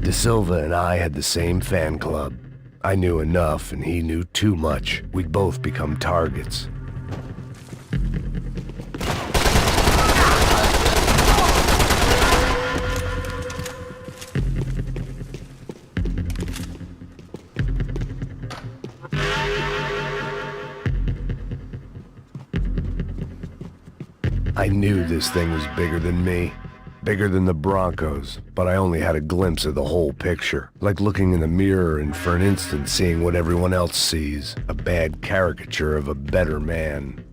De Silva and I had the same fan club. I knew enough and he knew too much. We'd both become targets. I knew this thing was bigger than me, bigger than the Broncos, but I only had a glimpse of the whole picture, like looking in the mirror and for an instant seeing what everyone else sees, a bad caricature of a better man.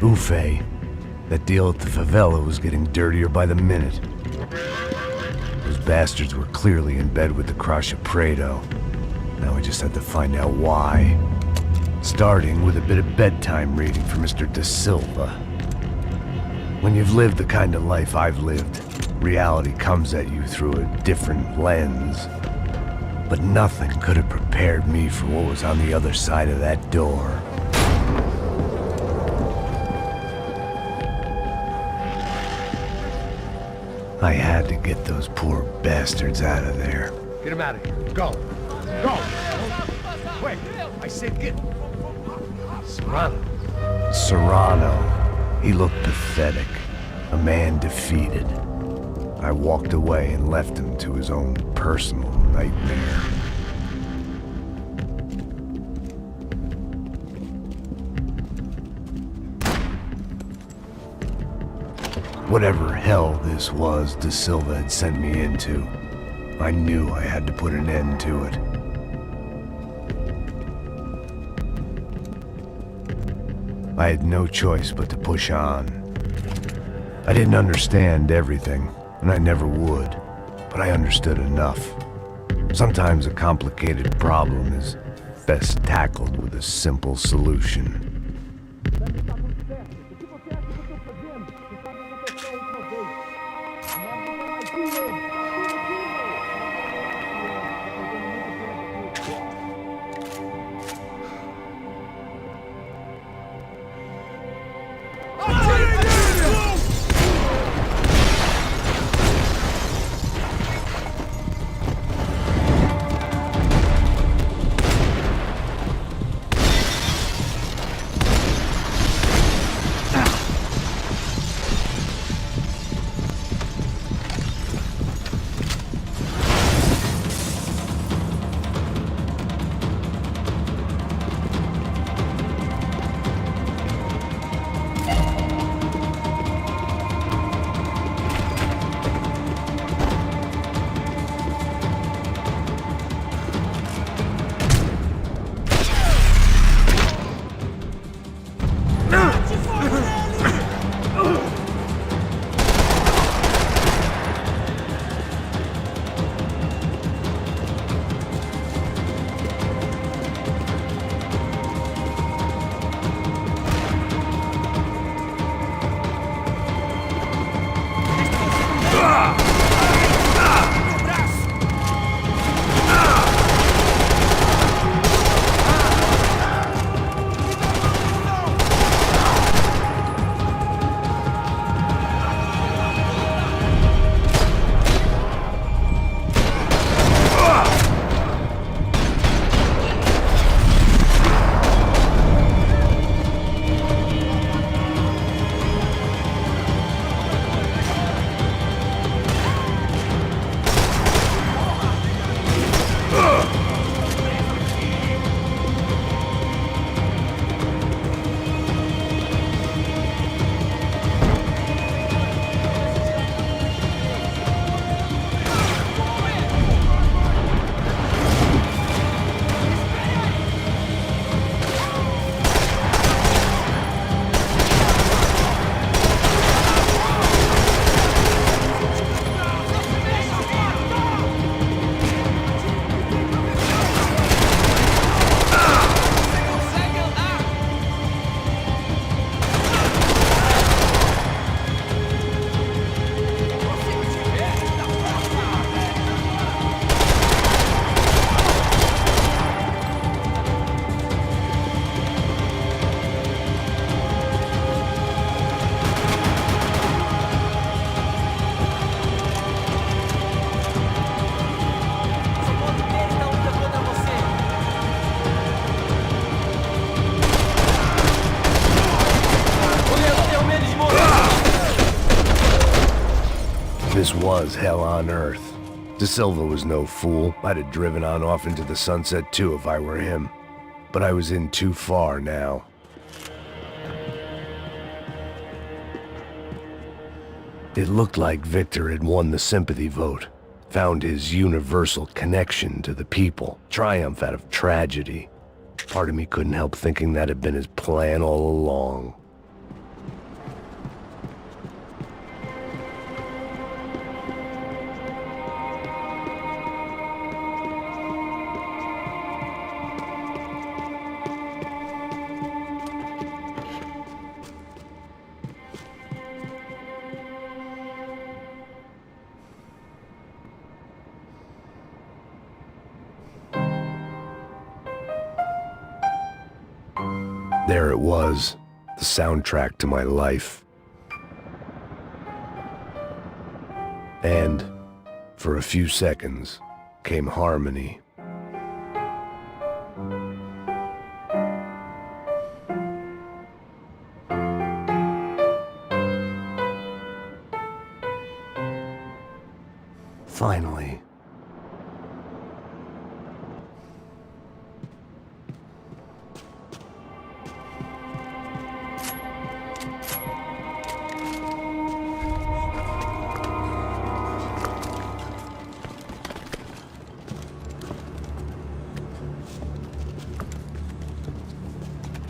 Ufe. That deal at the favela was getting dirtier by the minute. Those bastards were clearly in bed with the Crusha Prado. Now we just had to find out why. Starting with a bit of bedtime reading for Mr. De Silva. When you've lived the kind of life I've lived, reality comes at you through a different lens. But nothing could have prepared me for what was on the other side of that door. I had to get those poor bastards out of there. Get him out of here. Go. Go. Wait. I said get... Serrano. Serrano. He looked pathetic. A man defeated. I walked away and left him to his own personal nightmare. Whatever hell this was De Silva had sent me into, I knew I had to put an end to it. I had no choice but to push on. I didn't understand everything, and I never would, but I understood enough. Sometimes a complicated problem is best tackled with a simple solution. This was hell on earth. De Silva was no fool. I'd have driven on off into the sunset too if I were him. But I was in too far now. It looked like Victor had won the sympathy vote, found his universal connection to the people, triumph out of tragedy. Part of me couldn't help thinking that had been his plan all along. There it was, the soundtrack to my life. And, for a few seconds, came harmony. Finally.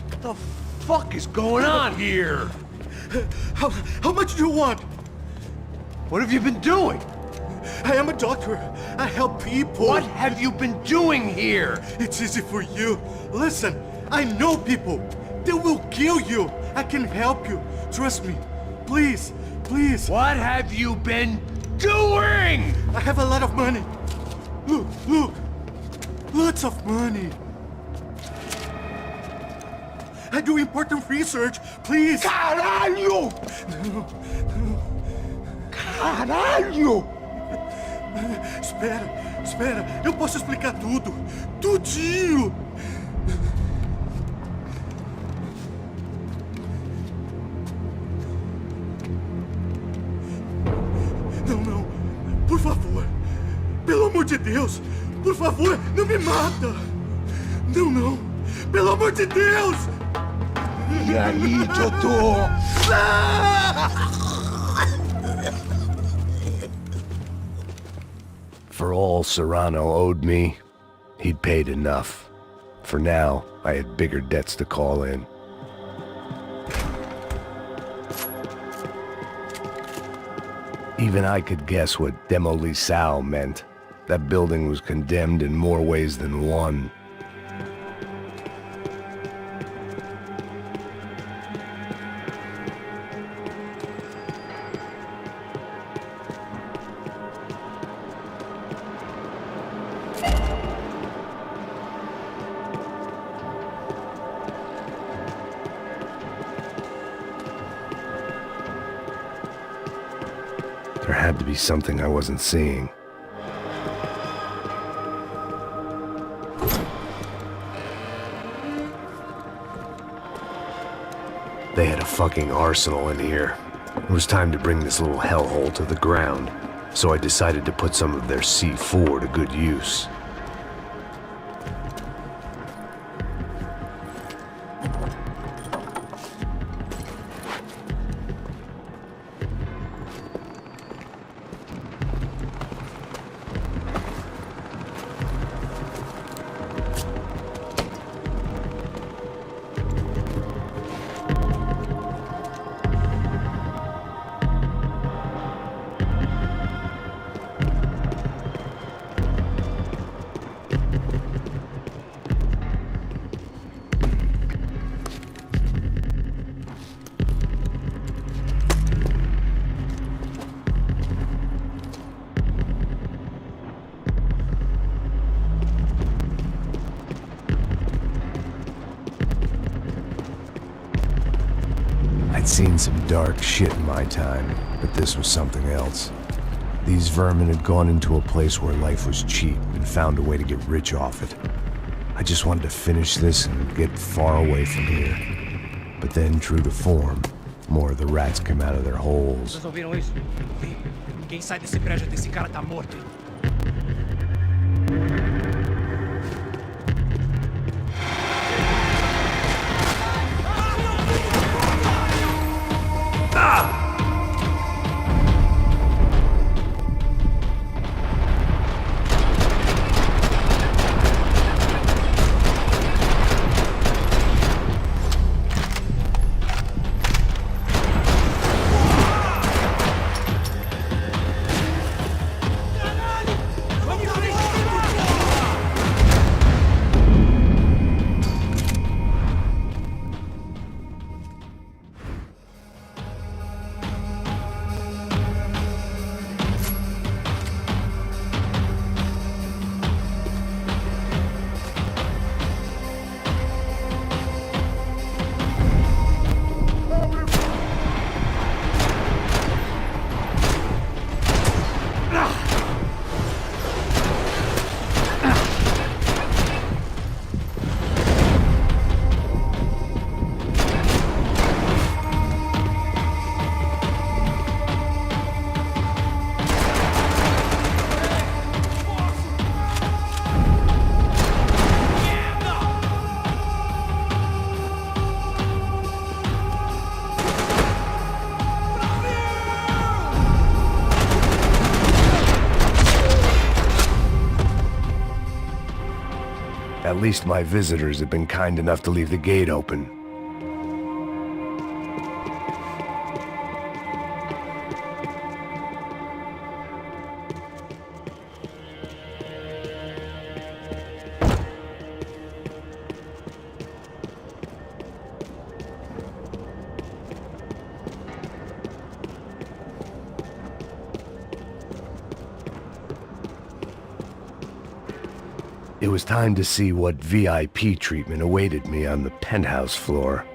What the fuck is going on here? How much do you want? What have you been doing? I am a doctor. I help people. What have you been doing here? It's easy for you. Listen, I know people. They will kill you. I can help you. Trust me. Please, please. What have you been doing? I have a lot of money. Look, look. Lots of money. I do important research. Please. Caralho! Caralho! Espera. Eu posso explicar tudo. Tudinho. Não. Por favor. Pelo amor de Deus. Por favor, não me mata. Não. Pelo amor de Deus. E aí, doutor? For all Serrano owed me, he'd paid enough. For now, I had bigger debts to call in. Even I could guess what demolição meant. That building was condemned in more ways than one. There had to be something I wasn't seeing. They had a fucking arsenal in here. It was time to bring this little hellhole to the ground, so I decided to put some of their C4 to good use. I'd seen some dark shit in my time, but this was something else. These vermin had gone into a place where life was cheap and found a way to get rich off it. I just wanted to finish this and get far away from here. But then, true to form, more of the rats came out of their holes. Vocês ouviram isso? Ninguém sai desse prédio até esse cara tá morto, hein? At least my visitors have been kind enough to leave the gate open. It was time to see what VIP treatment awaited me on the penthouse floor.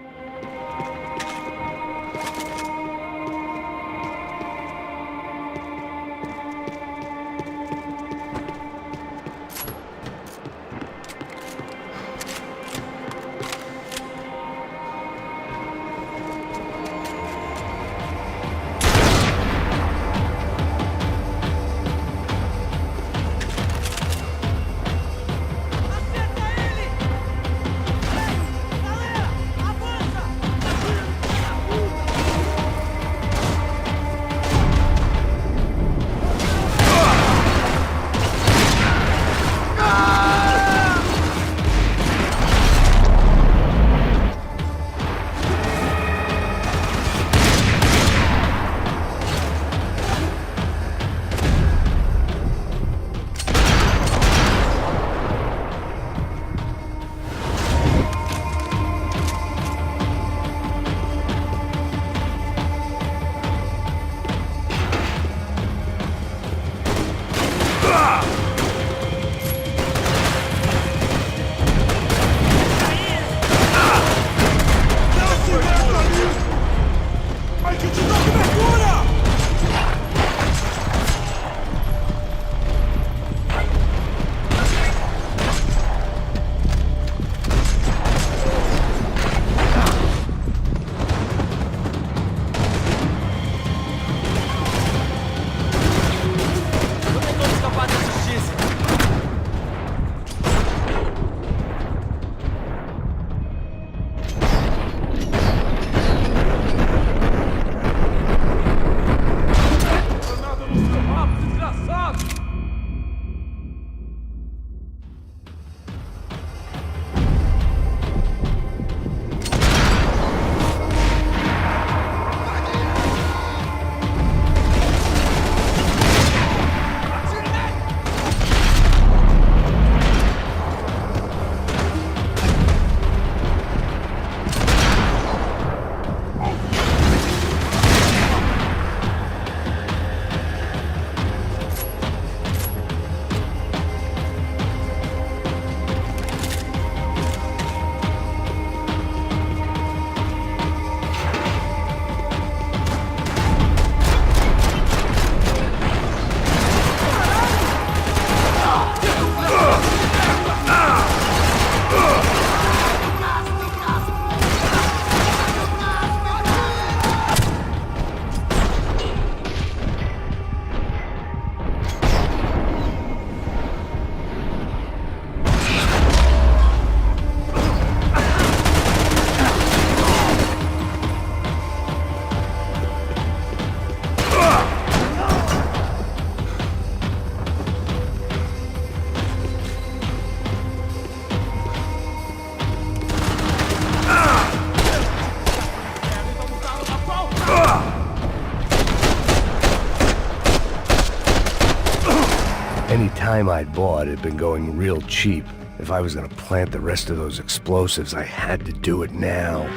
Any time I'd bought had been going real cheap. If I was gonna plant the rest of those explosives, I had to do it now.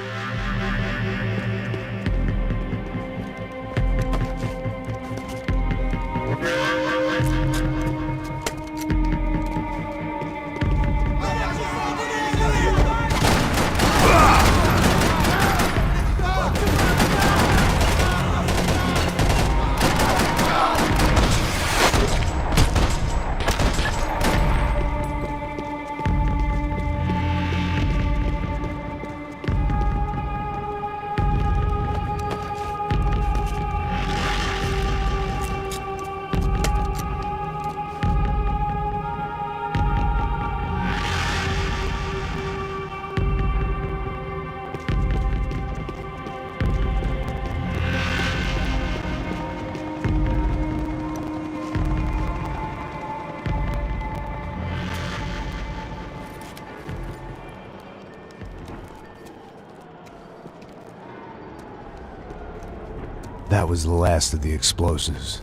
That was the last of the explosives.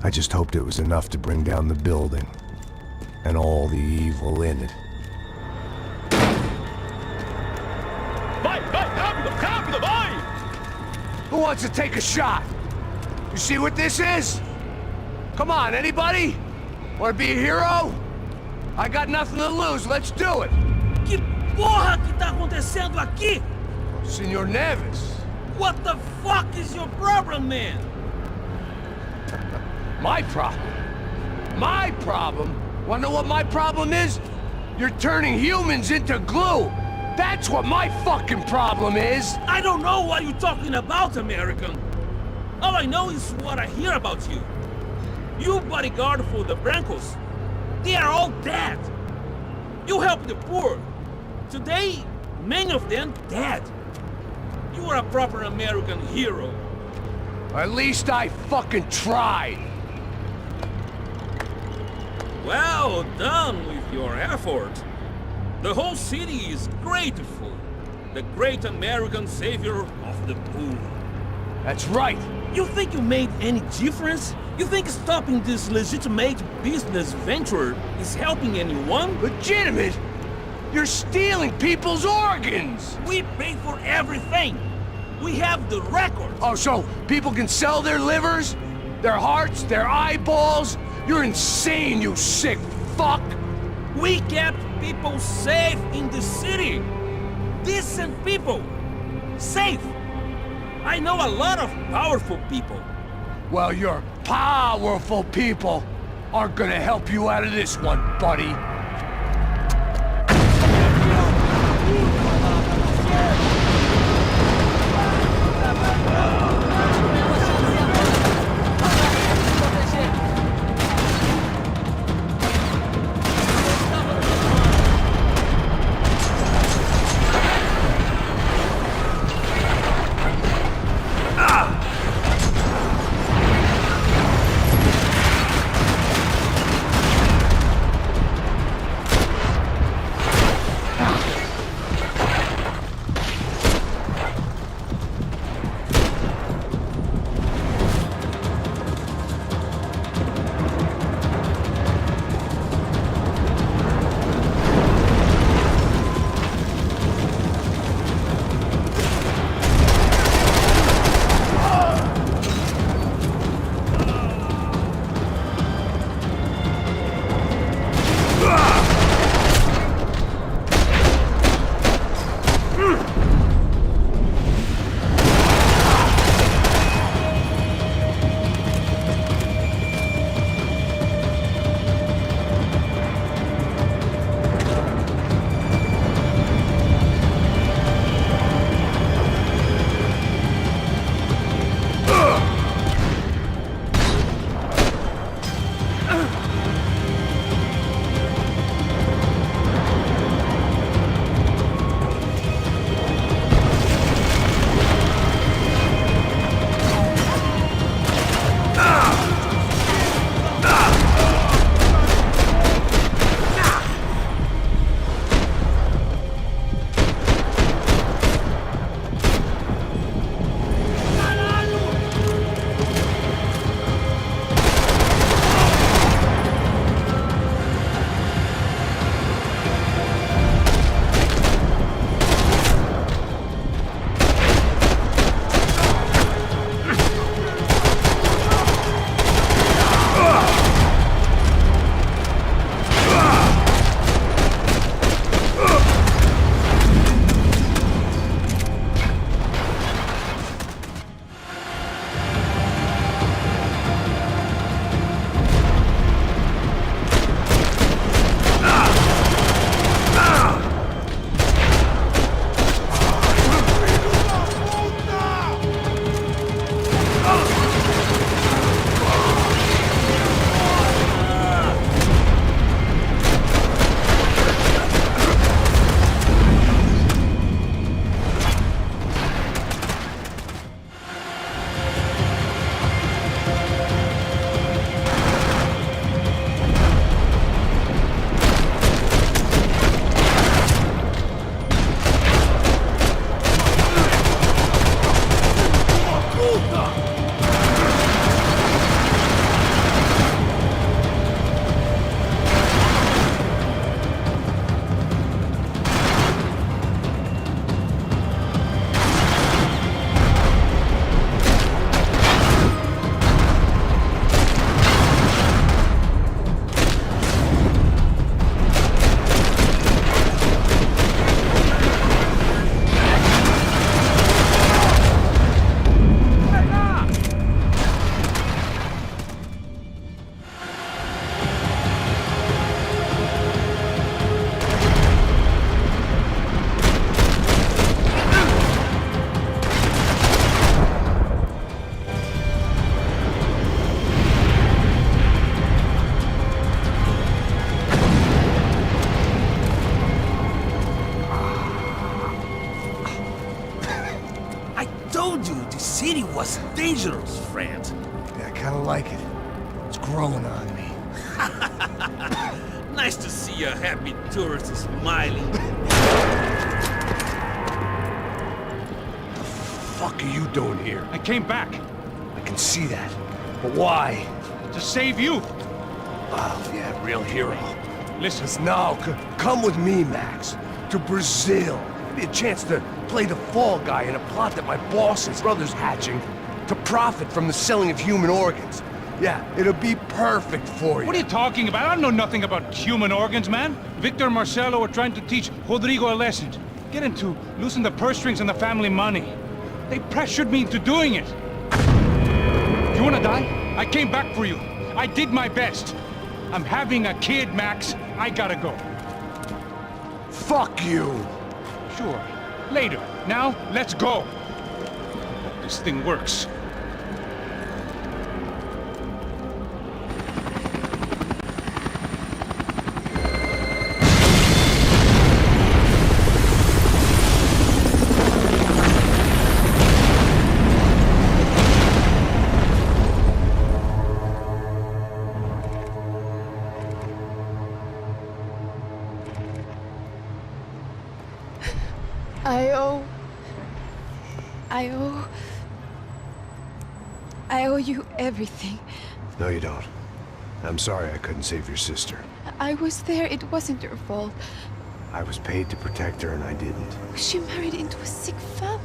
I just hoped it was enough to bring down the building. And all the evil in it. Vai, rápido, rápido, vai! Who wants to take a shot? You see what this is? Come on, anybody? Want to be a hero? I got nothing to lose, let's do it! Que porra que tá acontecendo aqui? Senor Neves. What the fuck is your problem, man? My problem? My problem? Wanna know what my problem is? You're turning humans into glue! That's what my fucking problem is! I don't know what you're talking about, American. All I know is what I hear about you. You bodyguard for the Brancos. They are all dead. You help the poor. Today, many of them dead. You are a proper American hero. At least I fucking tried. Well done with your effort. The whole city is grateful. The great American savior of the poor. That's right. You think you made any difference? You think stopping this legitimate business venture is helping anyone? Legitimate? You're stealing people's organs! We pay for everything! We have the record! Oh, so people can sell their livers? Their hearts? Their eyeballs? You're insane, you sick fuck! We kept people safe in the city! Decent people! Safe! I know a lot of powerful people. Well, your powerful people aren't gonna help you out of this one, buddy. Kitty was dangerous, friend. Yeah, I kinda like it. It's growing on me. Nice to see a happy tourist smiling. What the fuck are you doing here? I came back I can see that. But why? to save you. Oh, yeah, real hero. Listen, No, come with me, Max. To Brazil. Give me a chance to play the fall guy in a plot that my boss's brother's hatching to profit from the selling of human organs. Yeah, it'll be perfect for you. what are you talking about? I know nothing about human organs, man. Victor and Marcelo were trying to teach Rodrigo a lesson. Get him to loosen the purse strings and the family money. They pressured me into doing it. You wanna die? I came back for you. I did my best. I'm having a kid, Max. I gotta go. Fuck you! Sure. Later. Now, let's go. Hope this thing works. I owe you everything. No, you don't. I'm sorry I couldn't save your sister. I was there. It wasn't your fault. I was paid to protect her and I didn't. She married into a sick family.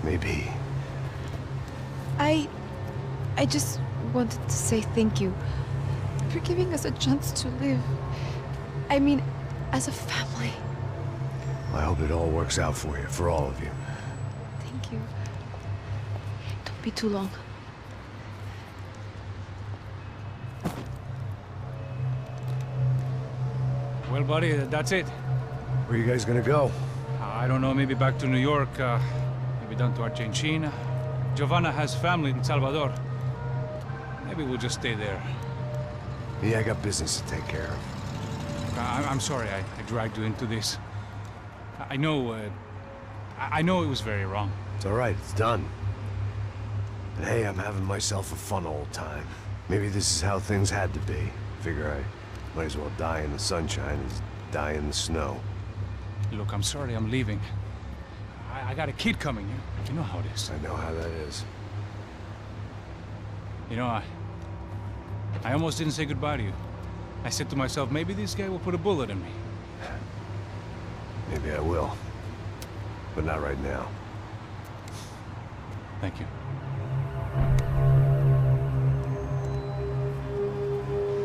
Maybe. I just wanted to say thank you for giving us a chance to live. I mean, as a family. I hope it all works out for you, for all of you. Thank you. Don't be too long. Well, buddy, that's it. Where you guys gonna go? I don't know, maybe back to New York, maybe down to Argentina. Giovanna has family in Salvador. Maybe we'll just stay there. Yeah, I got business to take care of. I'm sorry I dragged you into this. I know it was very wrong. It's all right, it's done. And hey, I'm having myself a fun old time. Maybe this is how things had to be. Figure I might as well die in the sunshine as die in the snow. Look, I'm sorry I'm leaving. I got a kid coming. You know how it is. I know how that is. You know, I almost didn't say goodbye to you. I said to myself, maybe this guy will put a bullet in me. Maybe I will. But not right now. Thank you.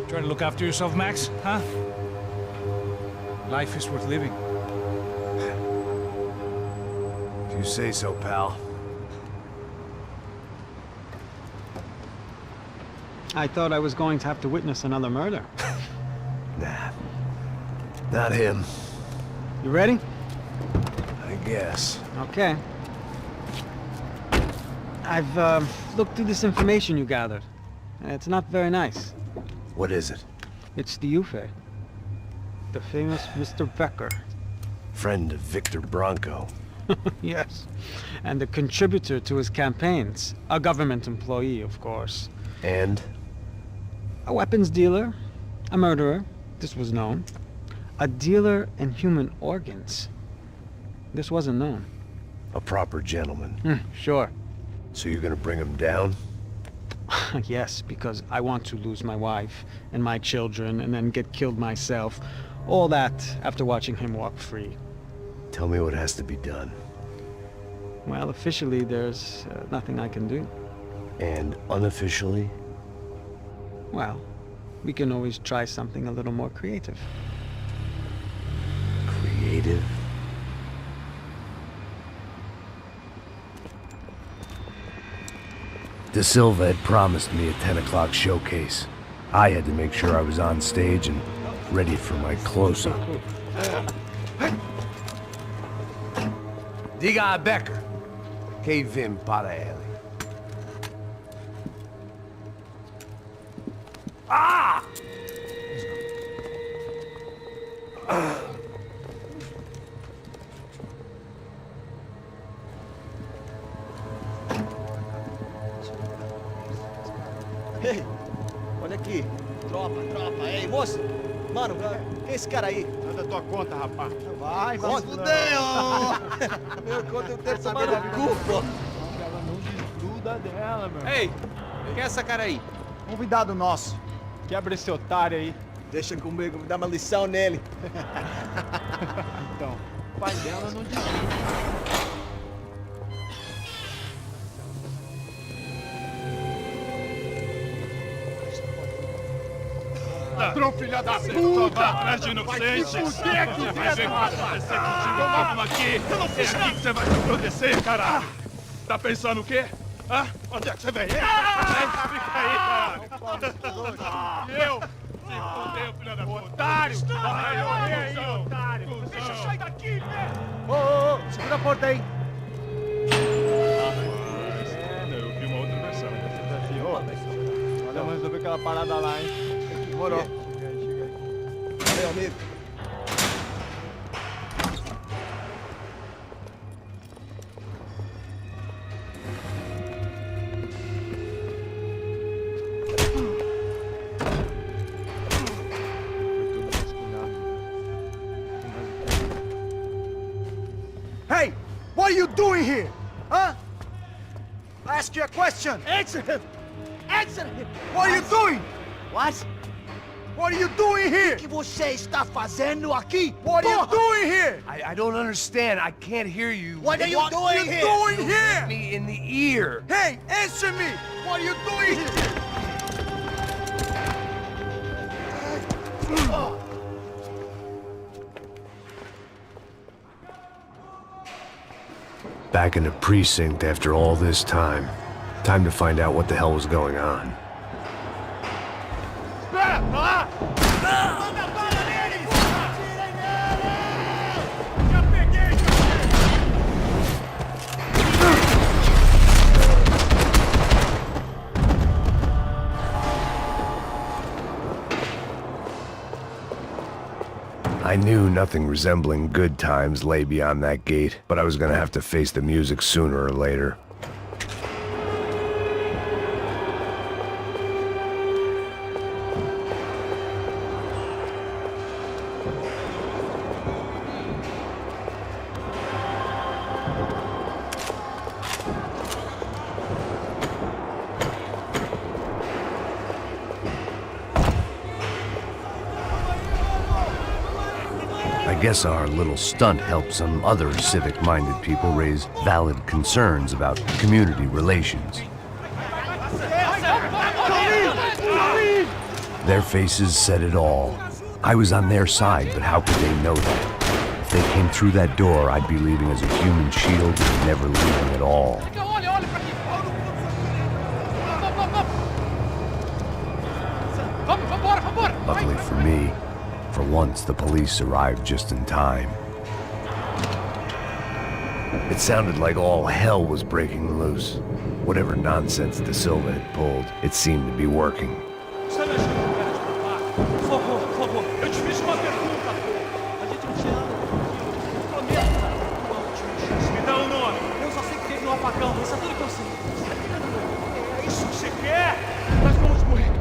Try to look after yourself, Max, huh? Life is worth living. If you say so, pal. I thought I was going to have to witness another murder. Nah. Not him. You ready? I guess. Okay. I've looked through this information you gathered. It's not very nice. What is it? It's the Ufe. The famous Mr. Becker. Friend of Victor Branco. Yes. And a contributor to his campaigns. A government employee, of course. And? A weapons dealer. A murderer. This was known. A dealer in human organs. This wasn't known. A proper gentleman. Sure. So you're gonna bring him down? Yes, because I want to lose my wife and my children and then get killed myself. All that after watching him walk free. Tell me what has to be done. Well, officially, there's nothing I can do. And unofficially? Well, we can always try something a little more creative. Creative? De Silva had promised me a 10 o'clock showcase. I had to make sure I was on stage and ready for my close-up. Diga a Becker. Que vim para ele. Ah! Ei, olha aqui. Tropa. Ei, moço. Mano, quem é esse cara aí? Nada da tua conta, rapaz. Vai, fudeu! Meu, conta eu tenho tomado no cu, pô. Ela não desgruda dela, meu. Ei, quem é essa cara aí? Convidado nosso. Quebra esse otário aí. Deixa comigo, me dá uma lição nele. Então, o pai dela não desgruda. Ladrão, filha da puta! Vai atrás de inocentes! Vai ver o que vai acontecer contigo mesmo aqui! Eu não fiz nada! Que você vai se proteger, caralho! Tá pensando o quê? Hã? Onde é que você vem? Fica aí, caralho! Eu? Se fodeu, filha da puta! Otário! Vai, aí, otário! Deixa eu sair daqui, né? Ô, segura a porta aí! Eu vi uma outra versão. Olha, vamos resolver aquela parada lá, hein? Demorou. Chega aí. Valeu, amigo. Hey! What are you doing here? Huh? I ask you a question. Answer him! Answer him! What are you doing? What? What are you doing here? O que você está fazendo aqui? What are you doing here? I don't understand. I can't hear you. What are you doing here? Doing here? Me in the ear. Hey, answer me! What are you doing here? Back in the precinct after all this time. Time to find out what the hell was going on. I knew nothing resembling good times lay beyond that gate, but I was gonna have to face the music sooner or later. I guess our little stunt helped some other civic-minded people raise valid concerns about community relations. Their faces said it all. I was on their side, but how could they know that? If they came through that door, I'd be leaving as a human shield, never leaving at all. Luckily for me, for once the police arrived just in time. It sounded like all hell was breaking loose. Whatever nonsense De Silva had pulled, it seemed to be working. Eu te fiz uma pergunta, pô. A gente não tinha nada. Prometa. Me dá um nome. Eu só sei que teve um apagão. Isso é tudo que eu sei. É isso que você quer? Nós vamos morrer.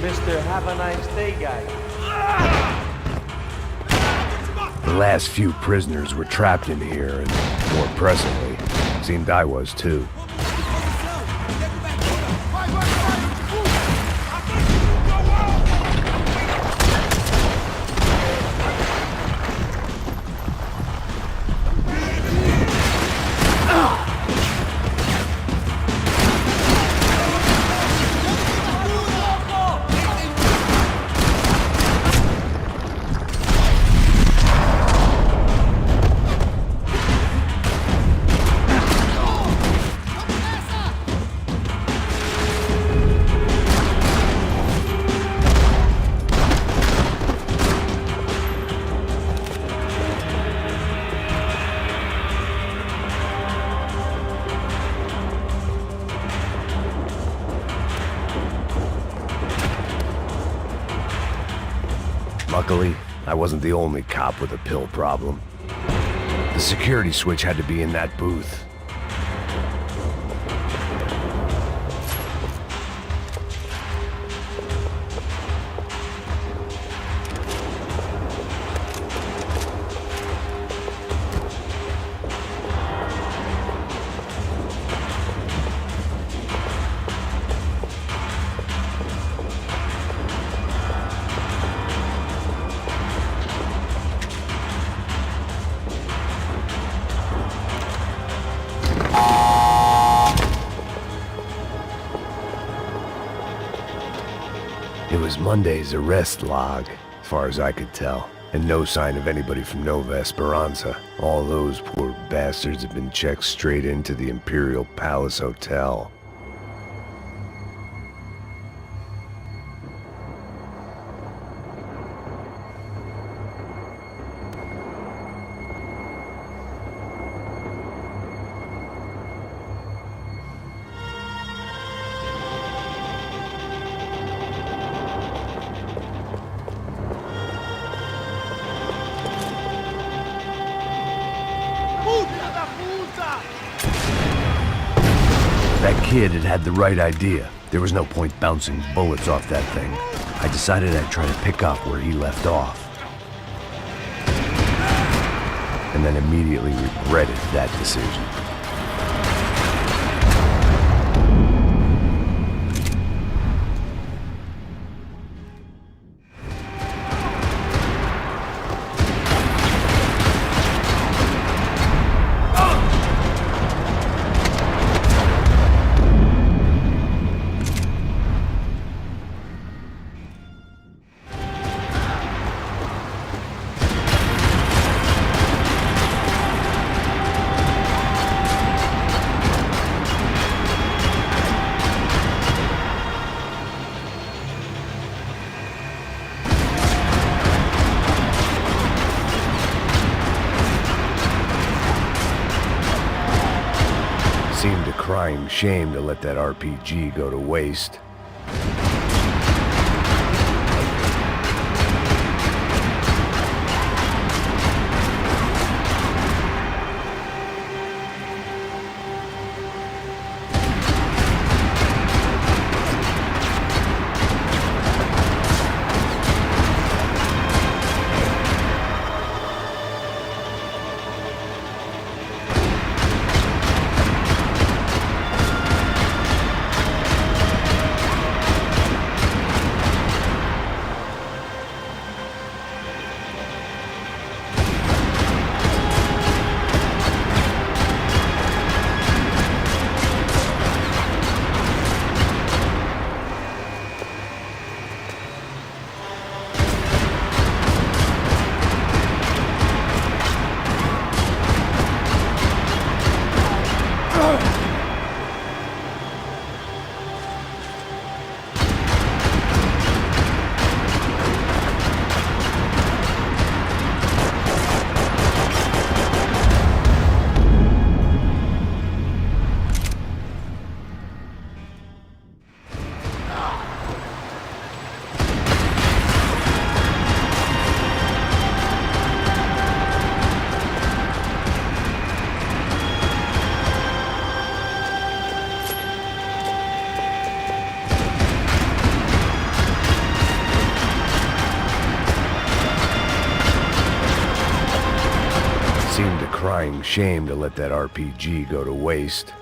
Mr. Have a Nice Day guy. The last few prisoners were trapped in here, and more presently, seemed I was too. Luckily, I wasn't the only cop with a pill problem. The security switch had to be in that booth. It was Monday's arrest log, as far as I could tell, and no sign of anybody from Nova Esperanza. All those poor bastards had been checked straight into the Imperial Palace Hotel. That kid had the right idea. There was no point bouncing bullets off that thing. I decided I'd try to pick up where he left off. And then immediately regretted that decision. Seemed a crying shame to let that RPG go to waste. crying shame to let that RPG go to waste.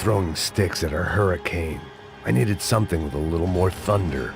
Throwing sticks at a hurricane. I needed something with a little more thunder.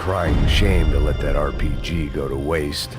crying shame to let that RPG go to waste.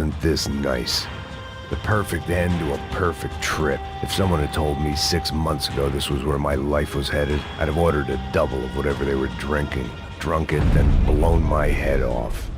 wasn't this nice. The perfect end to a perfect trip. If someone had told me 6 months ago this was where my life was headed, I'd have ordered a double of whatever they were drinking, drunk it, then blown my head off.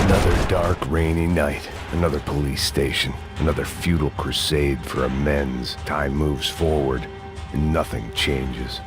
Another dark, rainy night. Another police station. Another futile crusade for amends. Time moves forward, and nothing changes.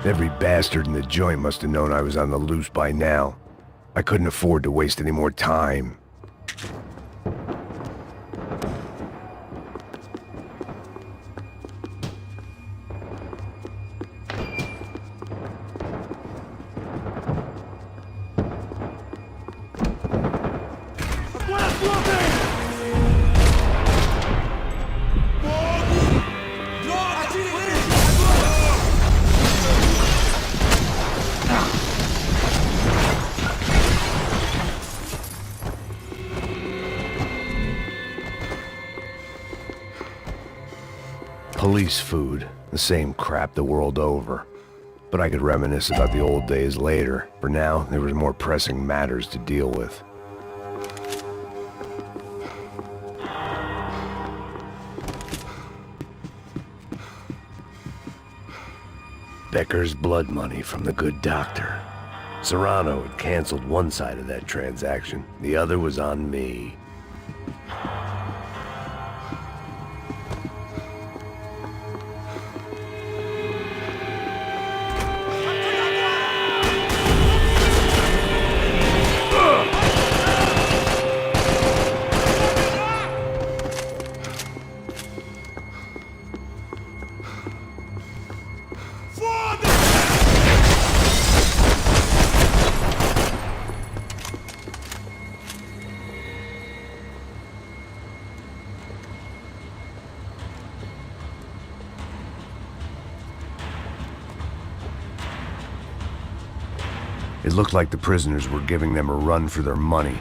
Every bastard in the joint must have known I was on the loose by now. I couldn't afford to waste any more time. Police food, the same crap the world over. But I could reminisce about the old days later. For now, there was more pressing matters to deal with. Becker's blood money from the good doctor. Serrano had canceled one side of that transaction. The other was on me. It looked like the prisoners were giving them a run for their money.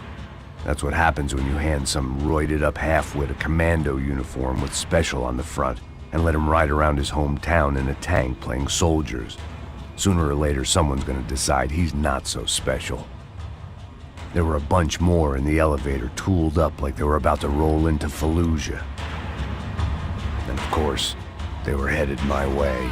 That's what happens when you hand some roided-up halfwit a commando uniform with special on the front and let him ride around his hometown in a tank playing soldiers. Sooner or later, someone's gonna decide he's not so special. There were a bunch more in the elevator, tooled up like they were about to roll into Fallujah. And of course, they were headed my way.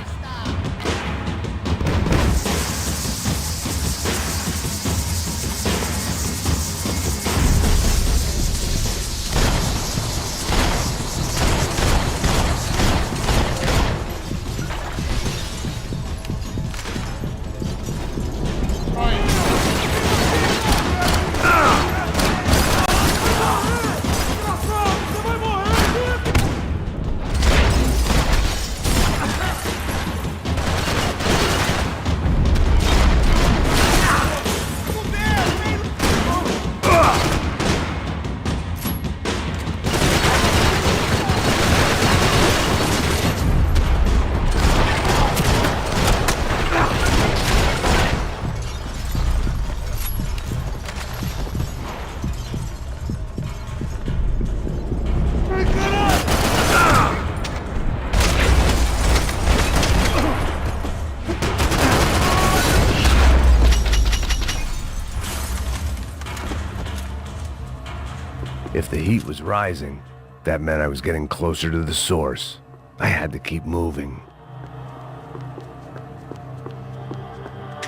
If the heat was rising, that meant I was getting closer to the source. I had to keep moving.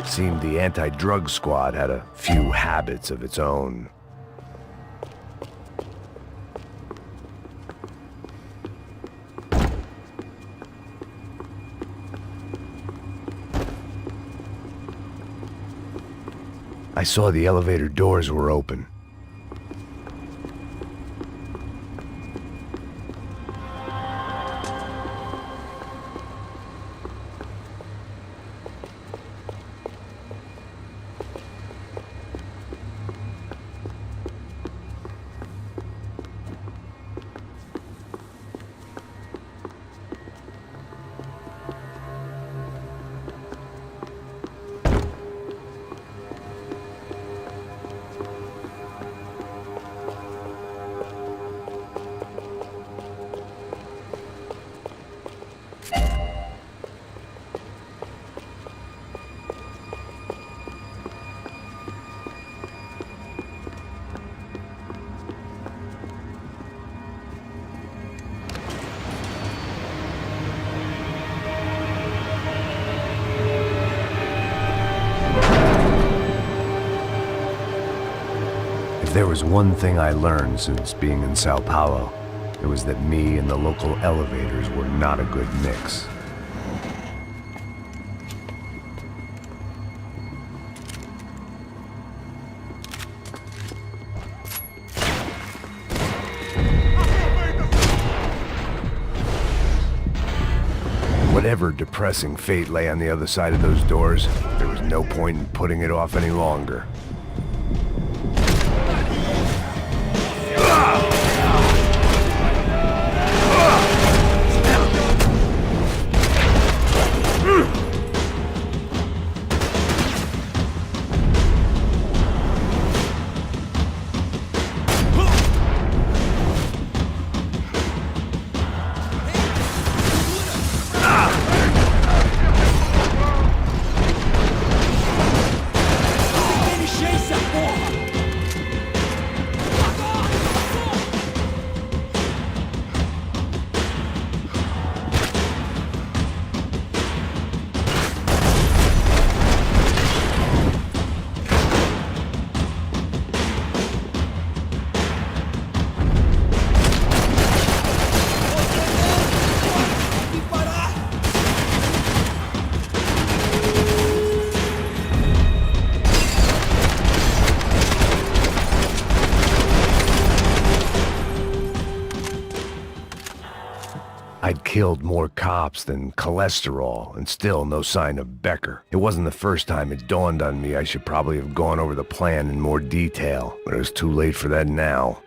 Seemed the anti-drug squad had a few habits of its own. I saw the elevator doors were open. There was one thing I learned since being in São Paulo. It was that me and the local elevators were not a good mix. Whatever depressing fate lay on the other side of those doors, there was no point in putting it off any longer. I'd killed more cops than cholesterol, and still no sign of Becker. It wasn't the first time it dawned on me I should probably have gone over the plan in more detail, but it was too late for that now.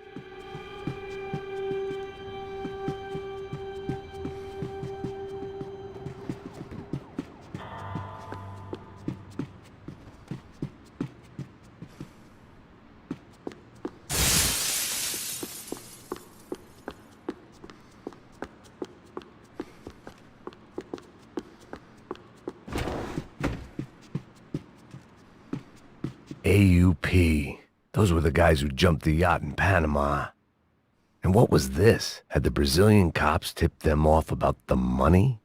AUP. Those were the guys who jumped the yacht in Panama. And what was this? Had the Brazilian cops tipped them off about the money?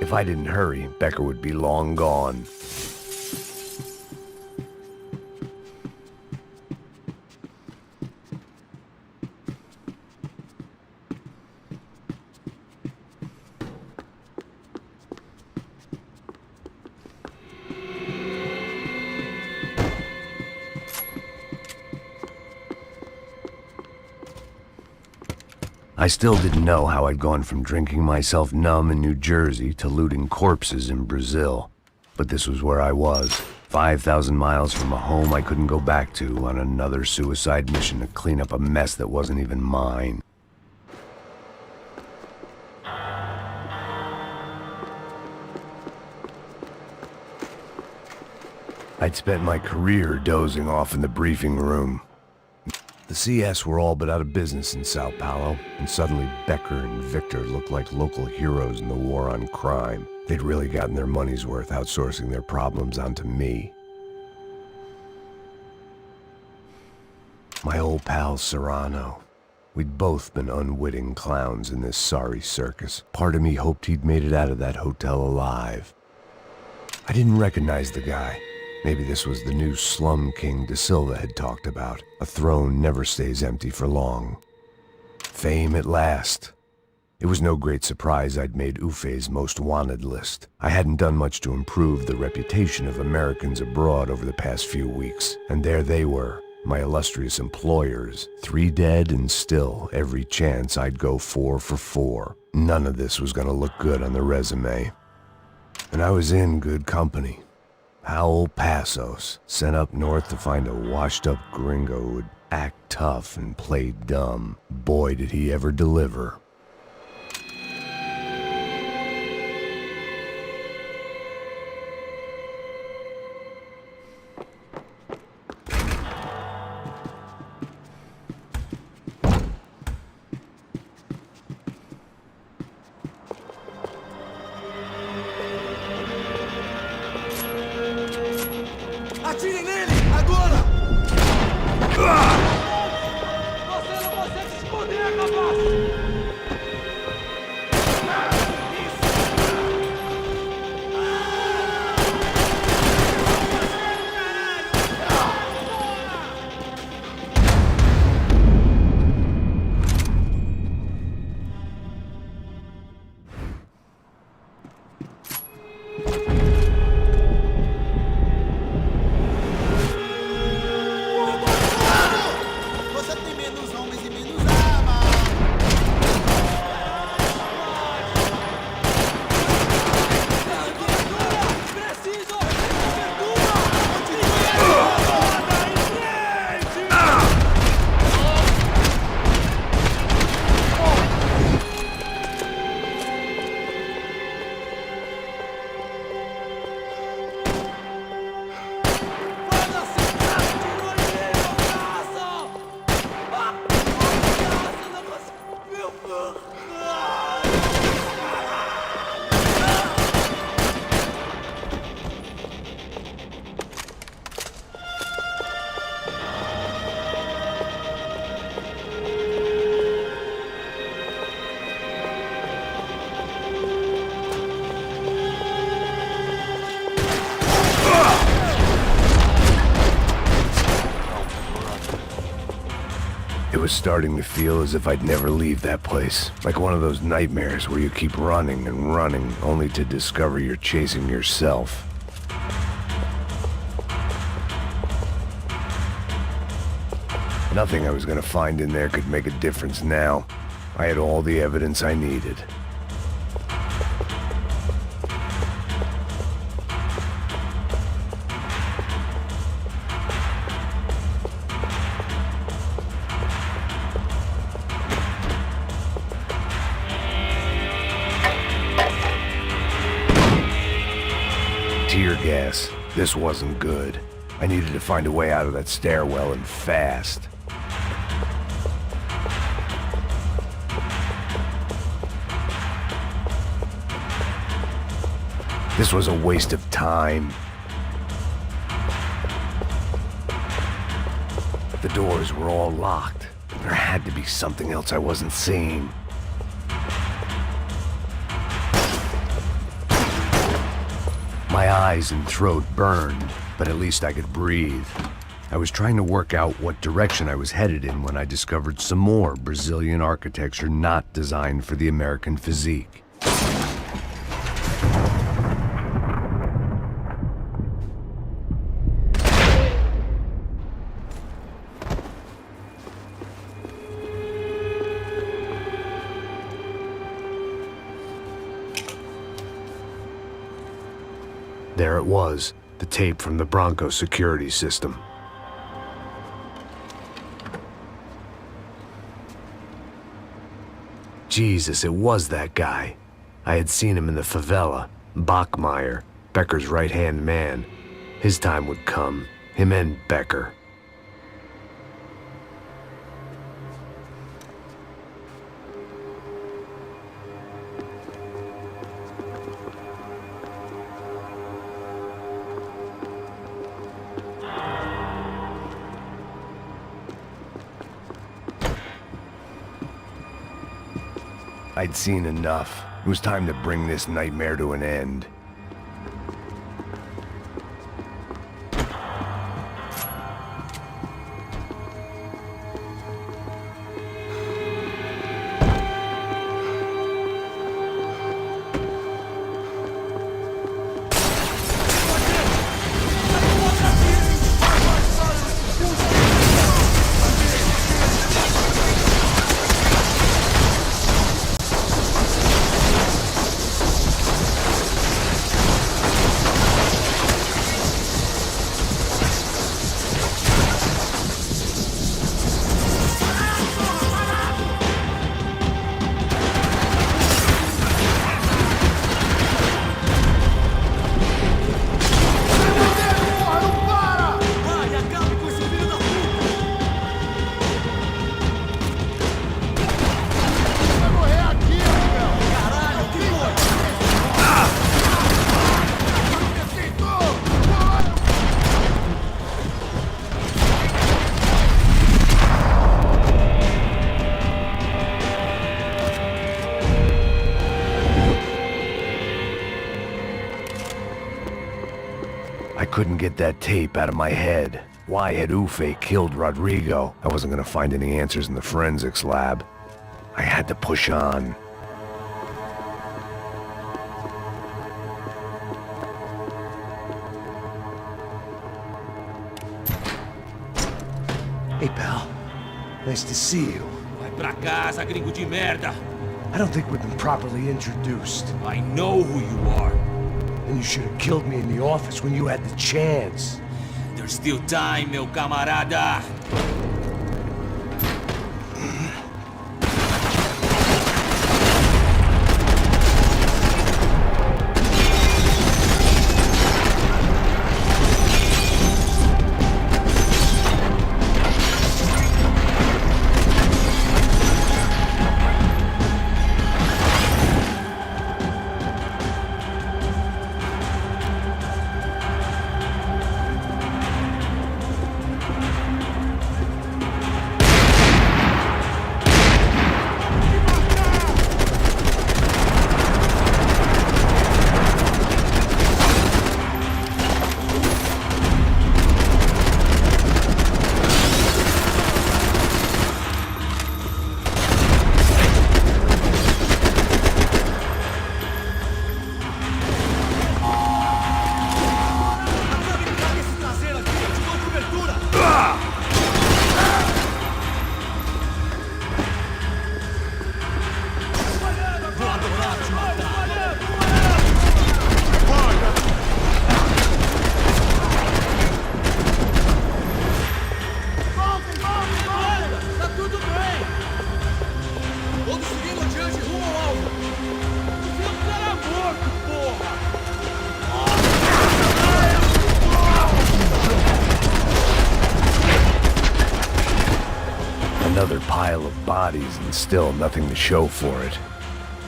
If I didn't hurry, Becker would be long gone. I still didn't know how I'd gone from drinking myself numb in New Jersey to looting corpses in Brazil. But this was where I was, 5,000 miles from a home I couldn't go back to, on another suicide mission to clean up a mess that wasn't even mine. I'd spent my career dozing off in the briefing room. The CS were all but out of business in São Paulo, and suddenly Becker and Victor looked like local heroes in the war on crime. They'd really gotten their money's worth outsourcing their problems onto me. My old pal Serrano. We'd both been unwitting clowns in this sorry circus. Part of me hoped he'd made it out of that hotel alive. I didn't recognize the guy. Maybe this was the new slum king De Silva had talked about. A throne never stays empty for long. Fame at last. It was no great surprise I'd made Ufe's most wanted list. I hadn't done much to improve the reputation of Americans abroad over the past few weeks, and there they were, my illustrious employers, 3 dead and still every chance I'd go 4 for 4. None of this was gonna look good on the resume. And I was in good company. Howell Passos, sent up north to find a washed-up gringo who'd act tough and play dumb. Boy, did he ever deliver. Atirem nele! Agora! Você não consegue se esconder, rapaz! It was starting to feel as if I'd never leave that place. Like one of those nightmares where you keep running and running, only to discover you're chasing yourself. Nothing I was gonna find in there could make a difference now. I had all the evidence I needed. Tear gas. This wasn't good. I needed to find a way out of that stairwell and fast. This was a waste of time. The doors were all locked. There had to be something else I wasn't seeing. My eyes and throat burned, but at least I could breathe. I was trying to work out what direction I was headed in when I discovered some more Brazilian architecture not designed for the American physique. There it was, the tape from the Branco security system. Jesus, it was that guy. I had seen him in the favela. Bachmeyer, Becker's right-hand man. His time would come. Him and Becker. I'd seen enough. It was time to bring this nightmare to an end. I couldn't get that tape out of my head. Why had Ufe killed Rodrigo? I wasn't gonna find any answers in the forensics lab. I had to push on. Hey, pal. Nice to see you. Vai pra casa, gringo de merda. I don't think we've been properly introduced. I know who you are. And you should have killed me in the office when you had the chance. There's still time, meu camarada. Another pile of bodies and still nothing to show for it.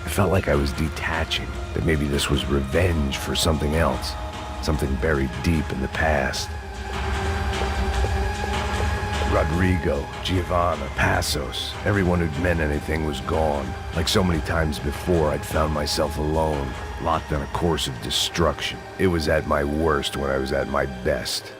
I felt like I was detaching, that maybe this was revenge for something else, something buried deep in the past. Rodrigo, Giovanna, Passos, everyone who'd meant anything was gone. Like so many times before, I'd found myself alone, locked on a course of destruction. It was at my worst when I was at my best.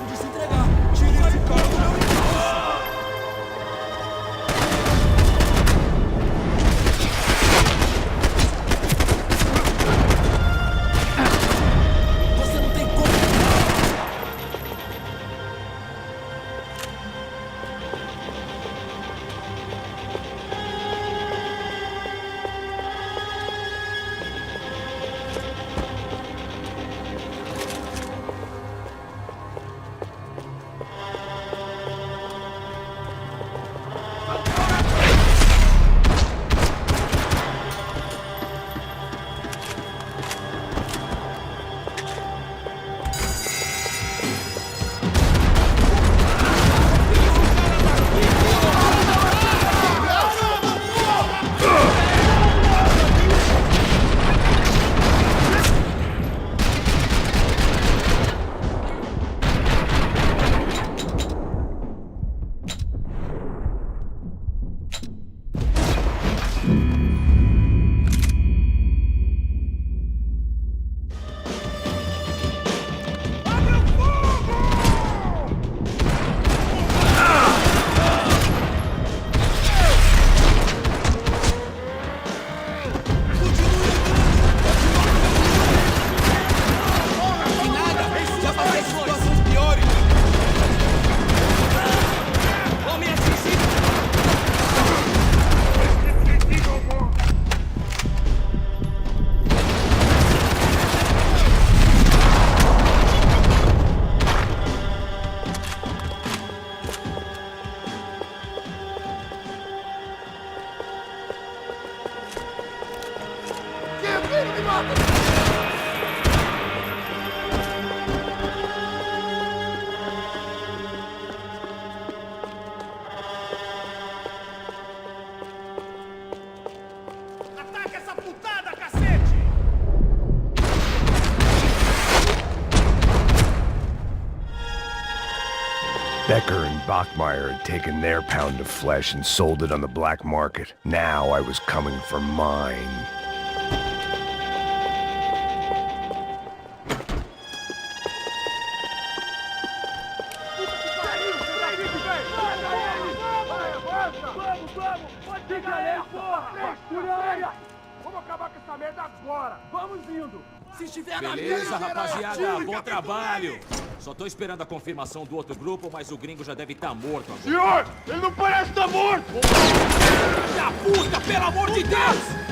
de se entregar. Tire esse cara do meu encosto. Você não tem como. Ataca essa putada, cacete! Becker and Bachmeyer had taken their pound of flesh and sold it on the black market. Now I was coming for mine. Vamos acabar com essa merda agora! Vamos indo! Se estiver na Beleza, minha, rapaziada, bom trabalho. Só tô esperando a confirmação do outro grupo, mas o gringo já deve estar morto agora. Senhor, ele não parece estar morto! Da puta, pelo amor de Deus!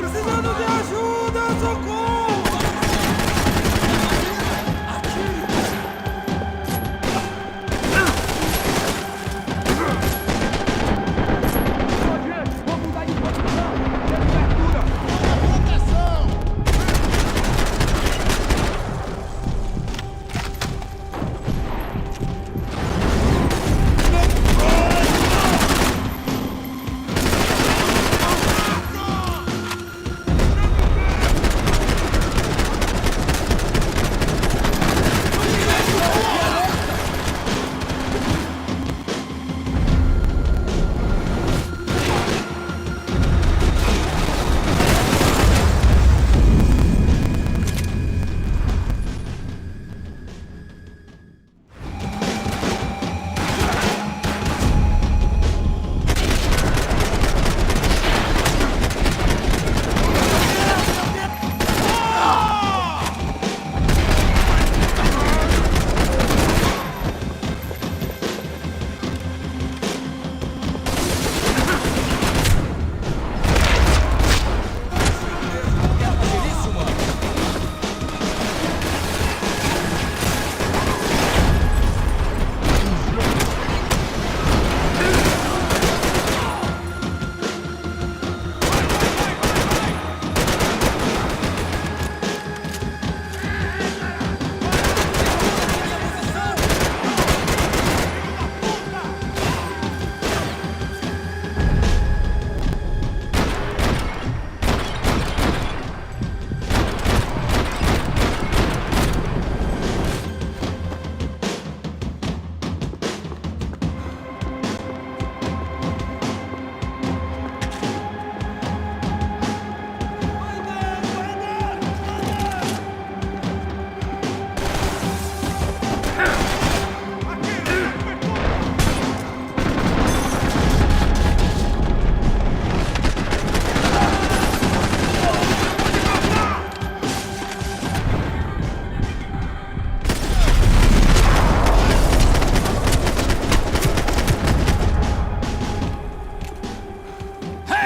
precisando de ajuda, socorro!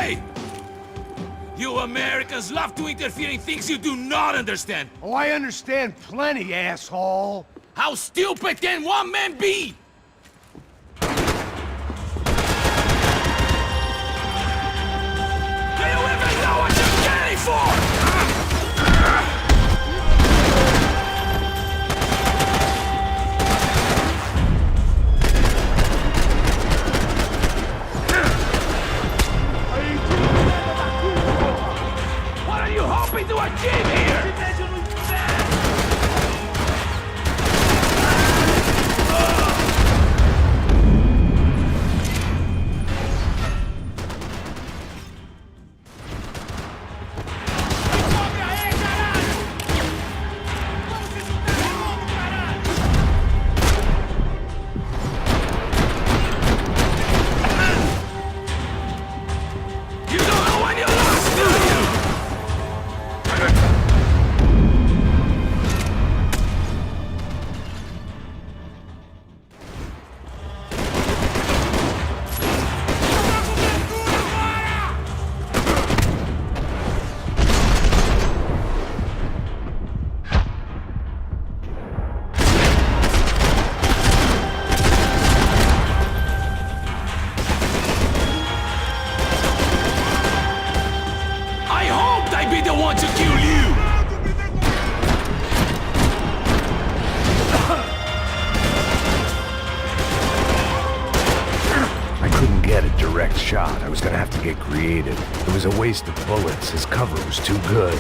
Hey! You Americans love to interfere in things you do not understand. Oh, I understand plenty, asshole. How stupid can one man be? Do you even know what you're getting for? What are you hoping to achieve here? Shot. I was gonna have to get creative. It was a waste of bullets. His cover was too good.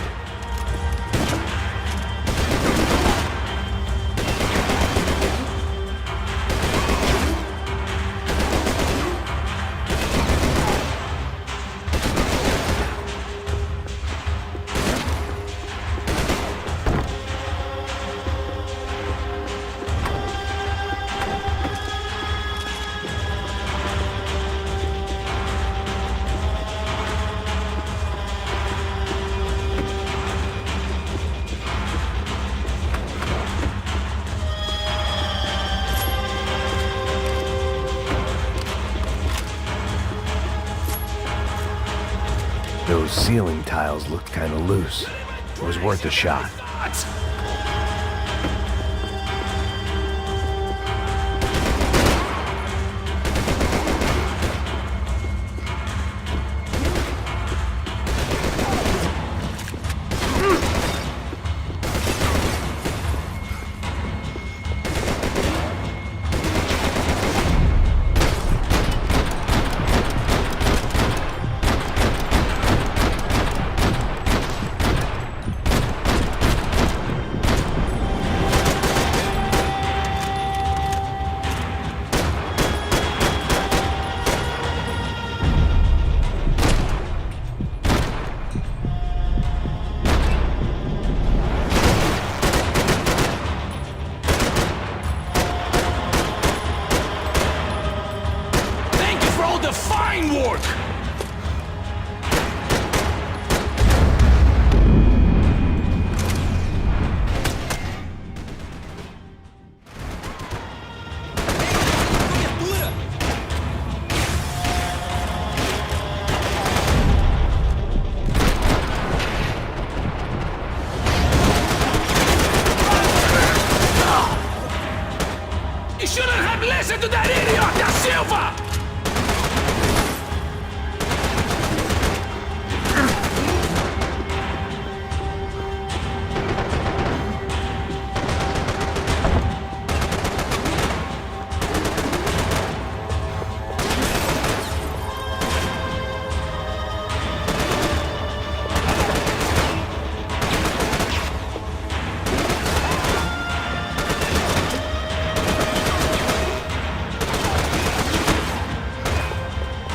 Those ceiling tiles looked kind of loose. It was worth a shot. Listen to that idiot, Da Silva!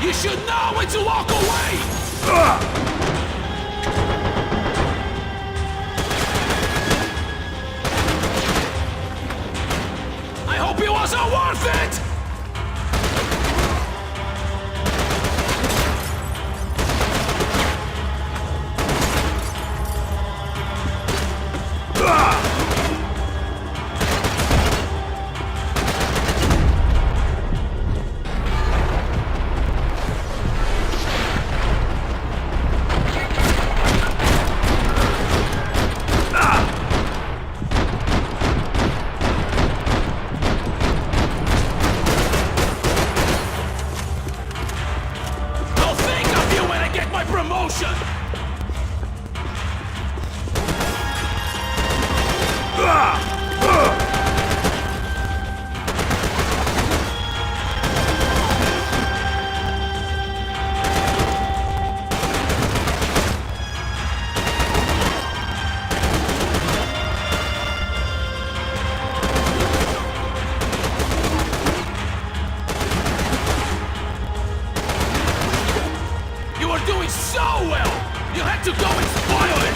You should know when to walk away! I hope it wasn't worth it! motion! You are doing so well! You had to go and spoil it!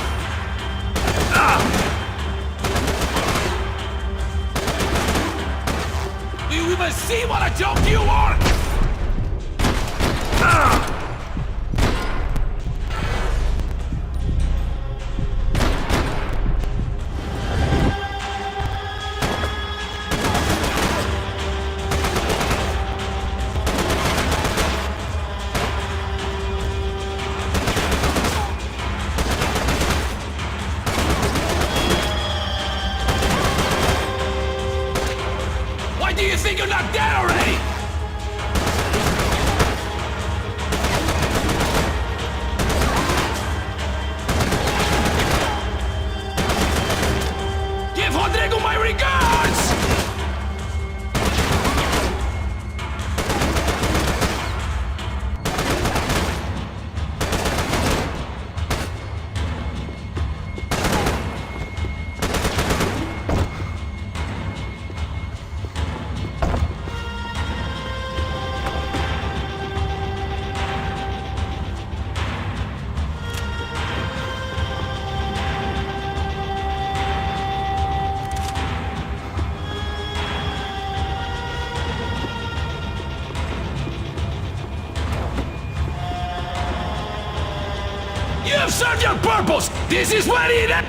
Do you even see what a joke you are? Why do you think you're not dead already? Give Rodrigo my regards! You have served your purpose! This is what it is!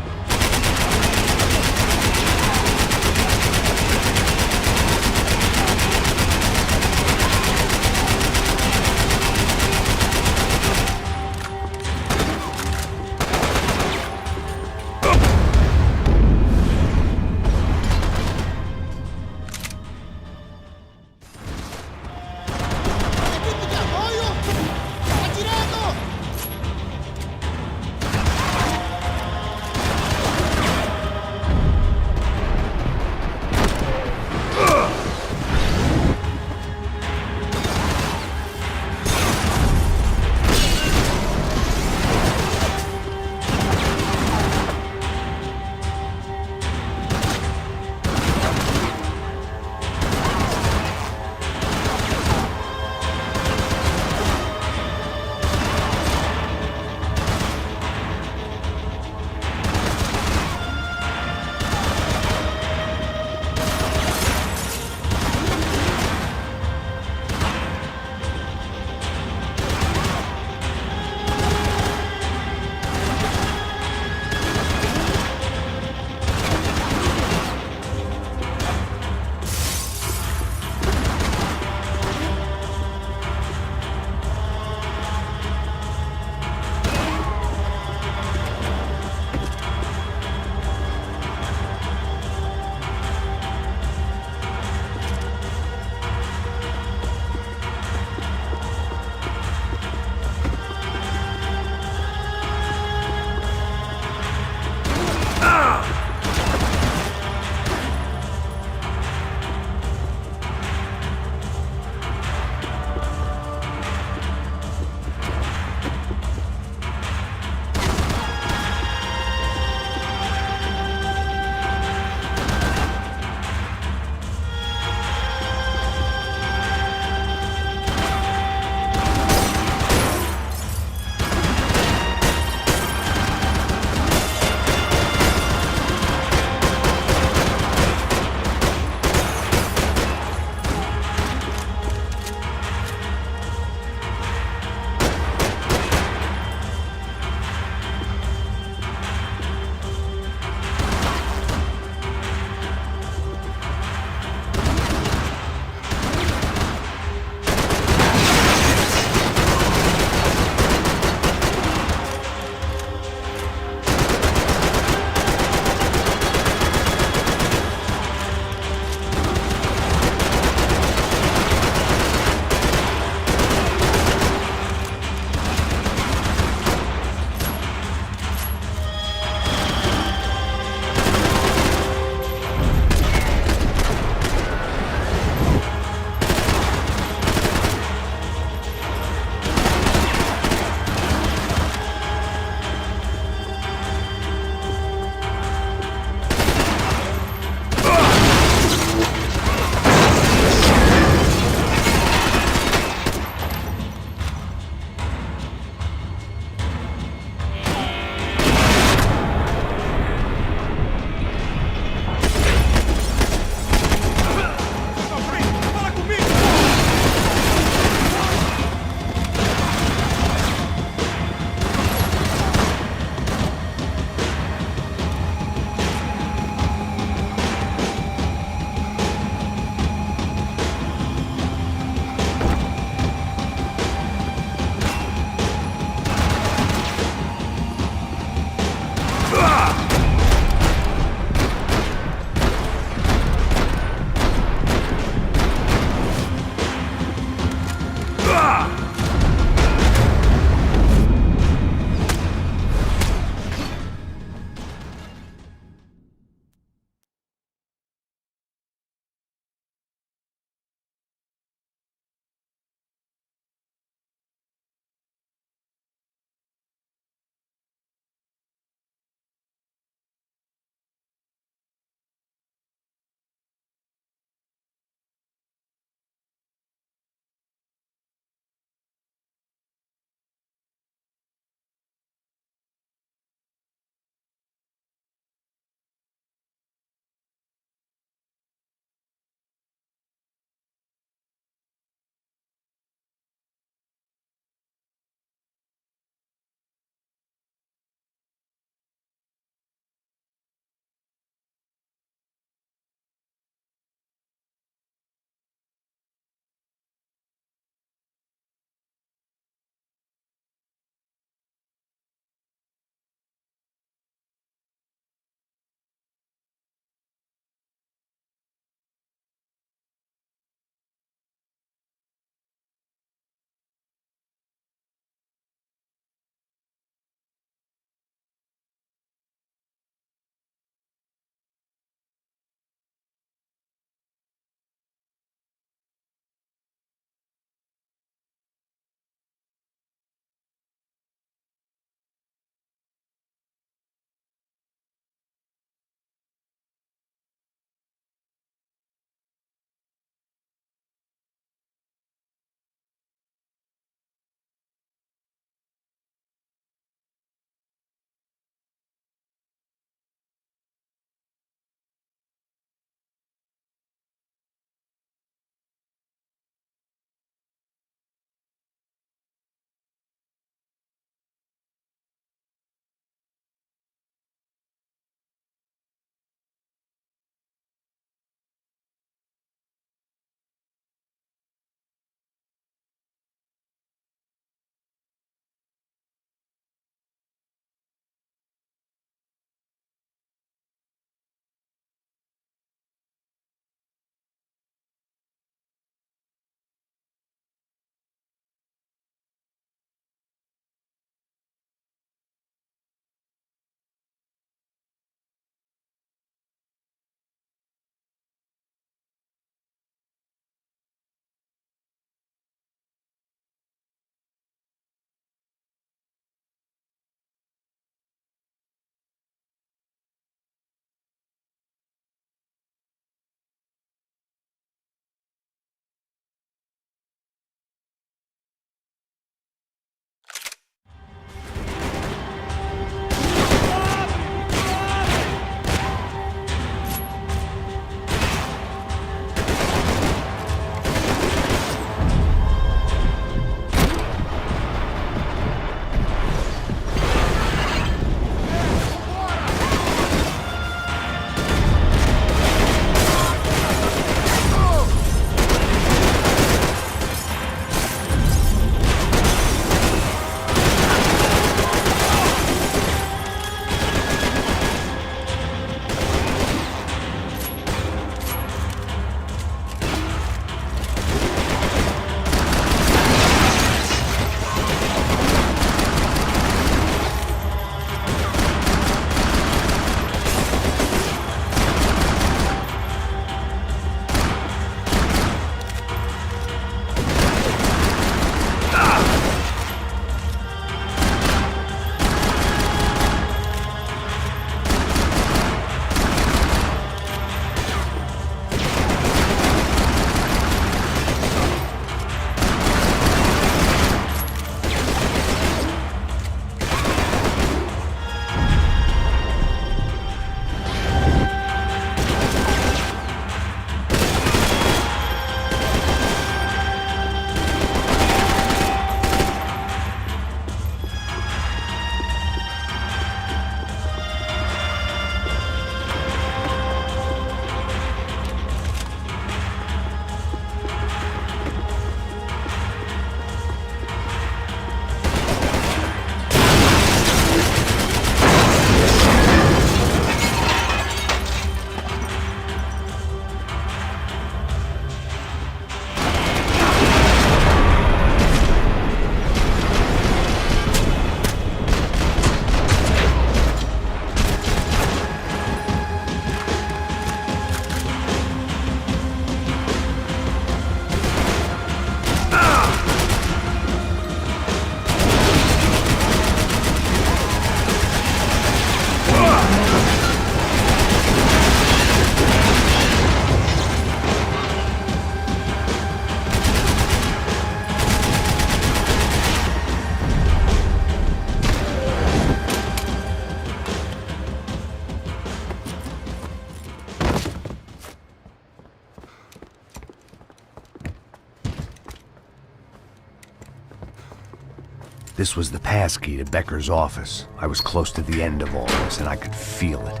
This was the passkey to Becker's office. I was close to the end of all this, and I could feel it.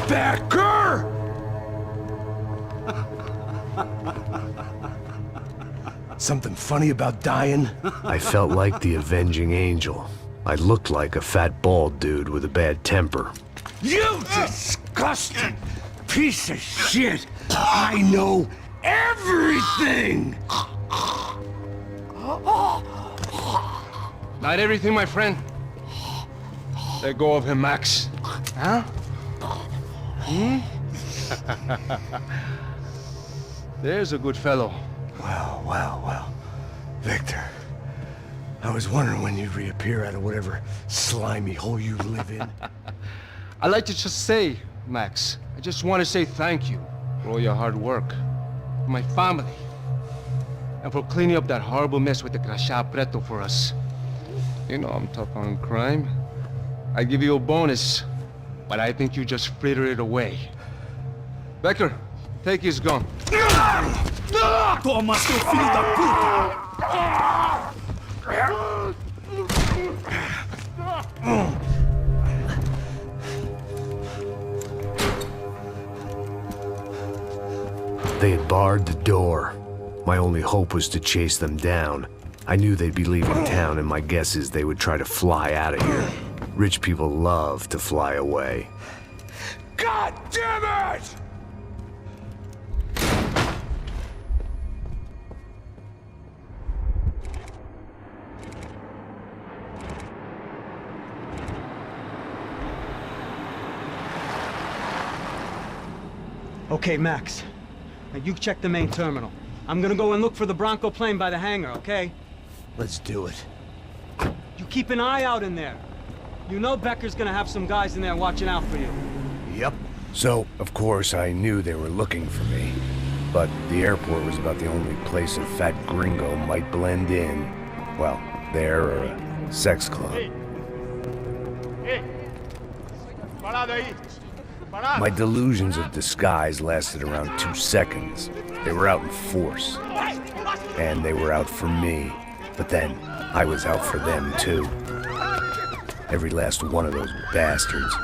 Becker! Something funny about dying? I felt like the avenging angel. I looked like a fat bald dude with a bad temper. You disgusting piece of shit! I know everything! Not everything, my friend. Let go of him, Max. Huh? There's a good fellow. Well. Victor, I was wondering when you'd reappear out of whatever slimy hole you live in. I'd like to just say, Max, I just want to say thank you for all your hard work, for my family, and for cleaning up that horrible mess with the Crachá Preto for us. You know I'm tough on crime. I give you a bonus, but I think you just frittered it away. Becker, take his gun. Toma, seu filho da puta! They had barred the door. My only hope was to chase them down. I knew they'd be leaving town, and my guess is they would try to fly out of here. Rich people love to fly away. God damn it! Okay, Max. Now you check the main terminal. I'm gonna go and look for the Bronco plane by the hangar, okay? Let's do it. You keep an eye out in there. You know Becker's gonna have some guys in there watching out for you. Yep. So, of course, I knew they were looking for me. But the airport was about the only place a fat gringo might blend in. Well, there or a sex club. My delusions of disguise lasted around 2 seconds. They were out in force. And they were out for me. But then, I was out for them too. Every last one of those bastards.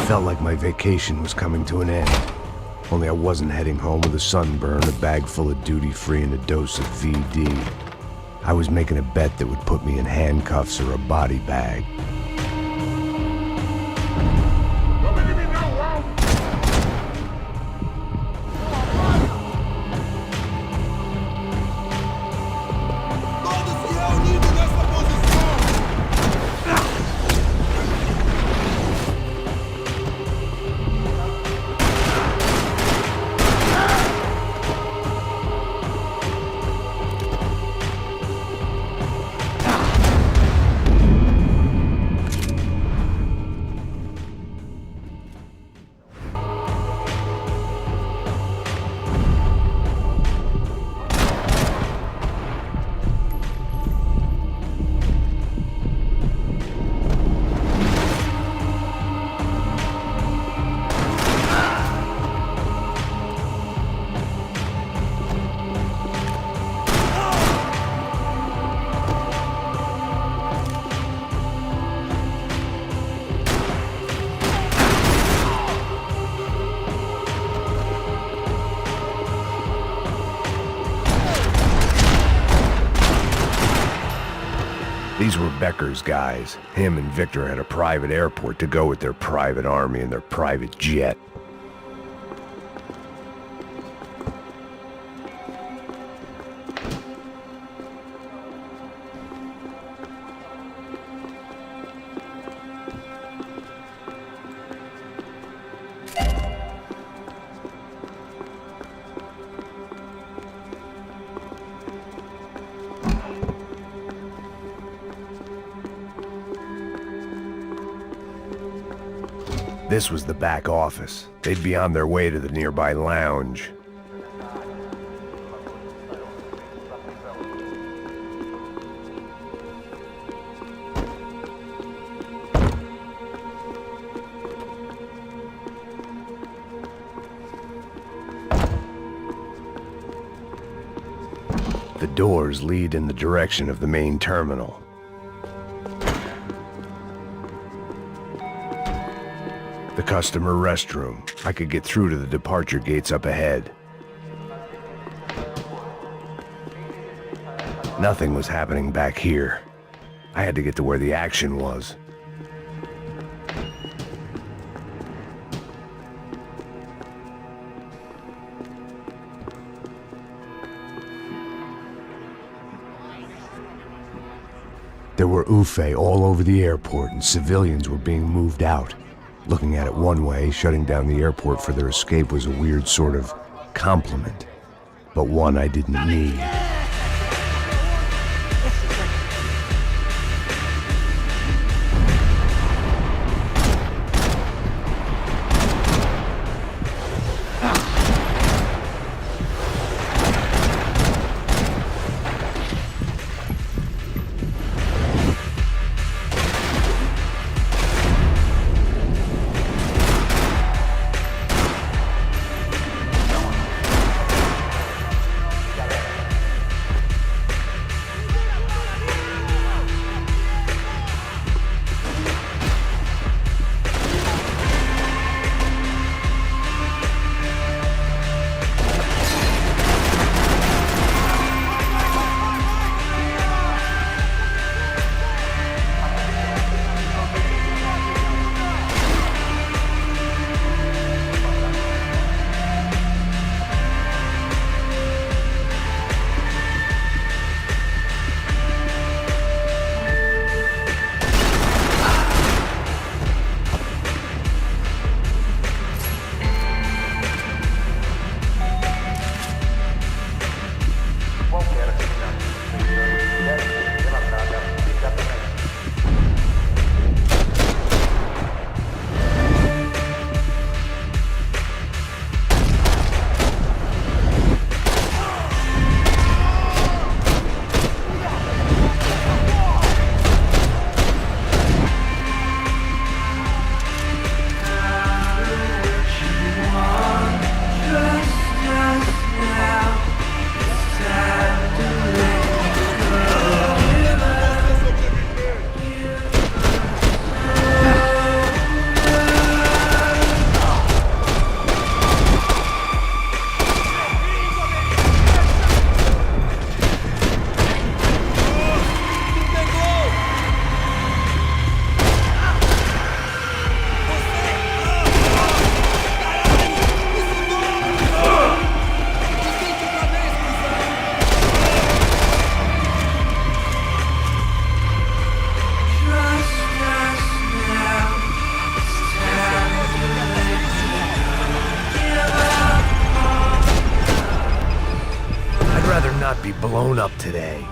felt like my vacation was coming to an end. Only I wasn't heading home with a sunburn, a bag full of duty-free, and a dose of VD. I was making a bet that would put me in handcuffs or a body bag. These were Becker's guys. Him and Victor had a private airport to go with their private army and their private jet. This was the back office. They'd be on their way to the nearby lounge. The doors lead in the direction of the main terminal. The customer restroom. I could get through to the departure gates up ahead. Nothing was happening back here. I had to get to where the action was. There were UFE all over the airport, and civilians were being moved out. Looking at it one way, shutting down the airport for their escape was a weird sort of compliment, but one I didn't need. get blown up today.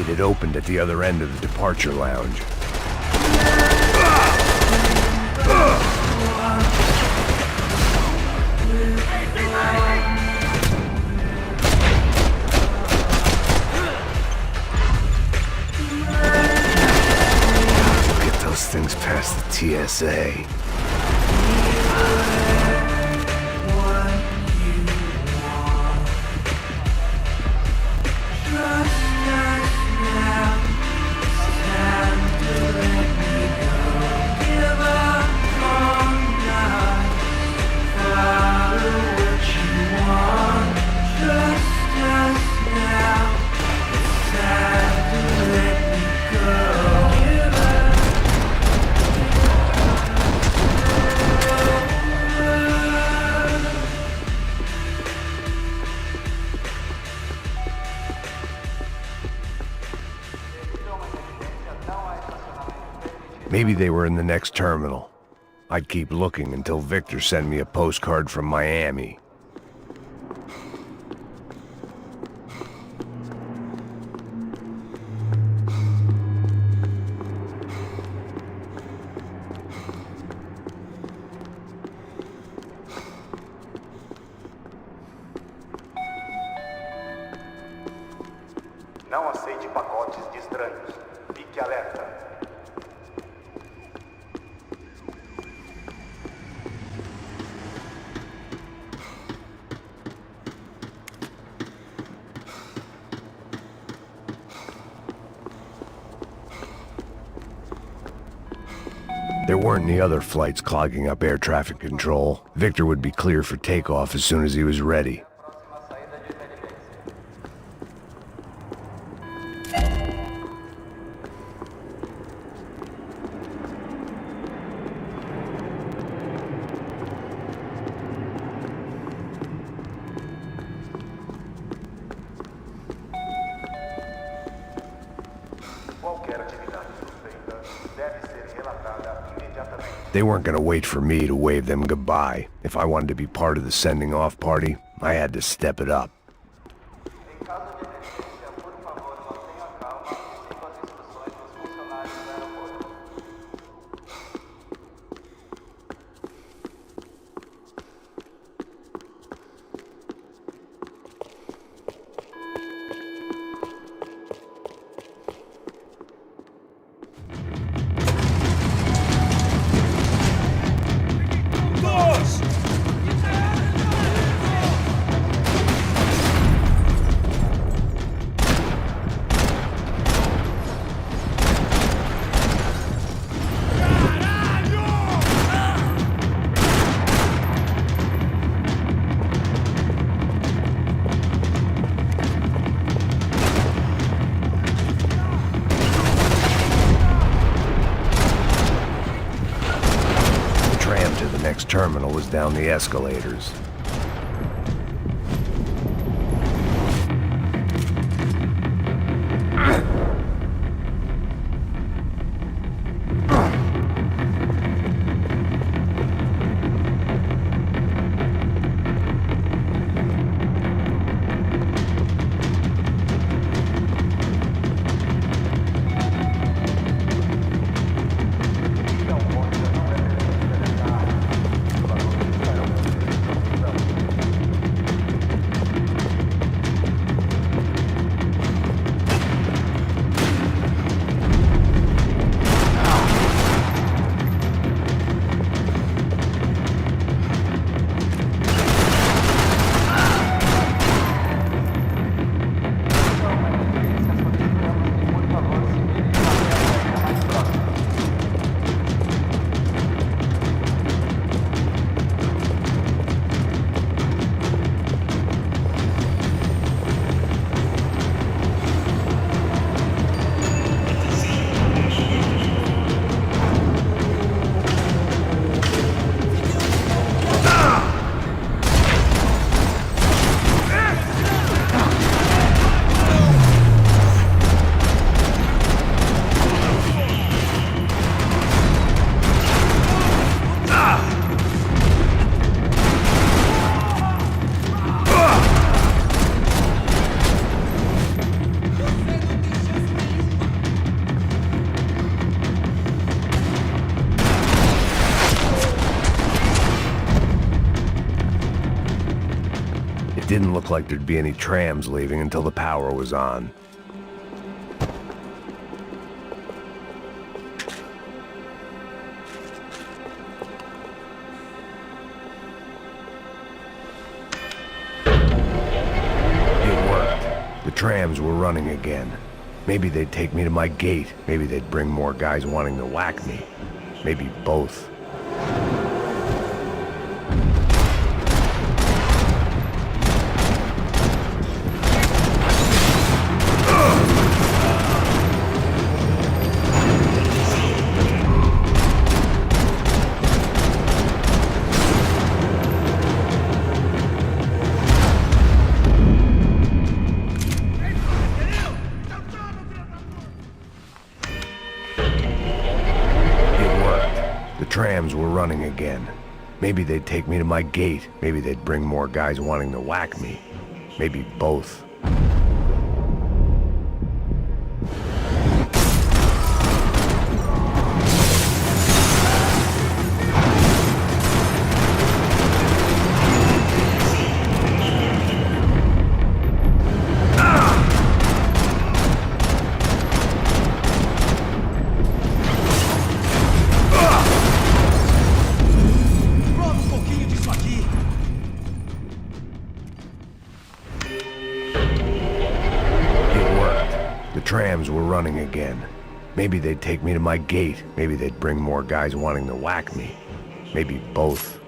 It opened at the other end of the departure lounge. Get those things past the TSA. Maybe they were in the next terminal. I'd keep looking until Victor sent me a postcard from Miami. Não aceite pacotes de estranhos. Fique alerta. There weren't any other flights clogging up air traffic control. Victor would be clear for takeoff as soon as he was ready. They weren't going to wait for me to wave them goodbye. If I wanted to be part of the sending off party, I had to step it up. Terminal was down the escalators. look like there'd be any trams leaving until the power was on. It worked. The trams were running again. Maybe they'd take me to my gate. Maybe they'd bring more guys wanting to whack me. Maybe both. Trams were running again. Maybe they'd take me to my gate. Maybe they'd bring more guys wanting to whack me. Maybe both. Trams were running again. Maybe they'd take me to my gate. Maybe they'd bring more guys wanting to whack me. Maybe both.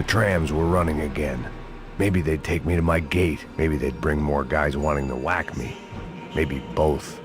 Trams were running again. Maybe they'd take me to my gate. Maybe they'd bring more guys wanting to whack me. Maybe both.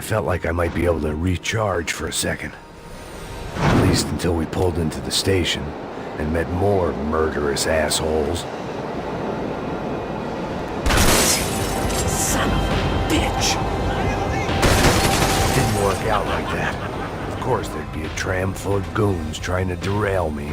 Felt like I might be able to recharge for a second. At least until we pulled into the station and met more murderous assholes. Son of a bitch! Didn't work out like that. Of course there'd be a tram full of goons trying to derail me.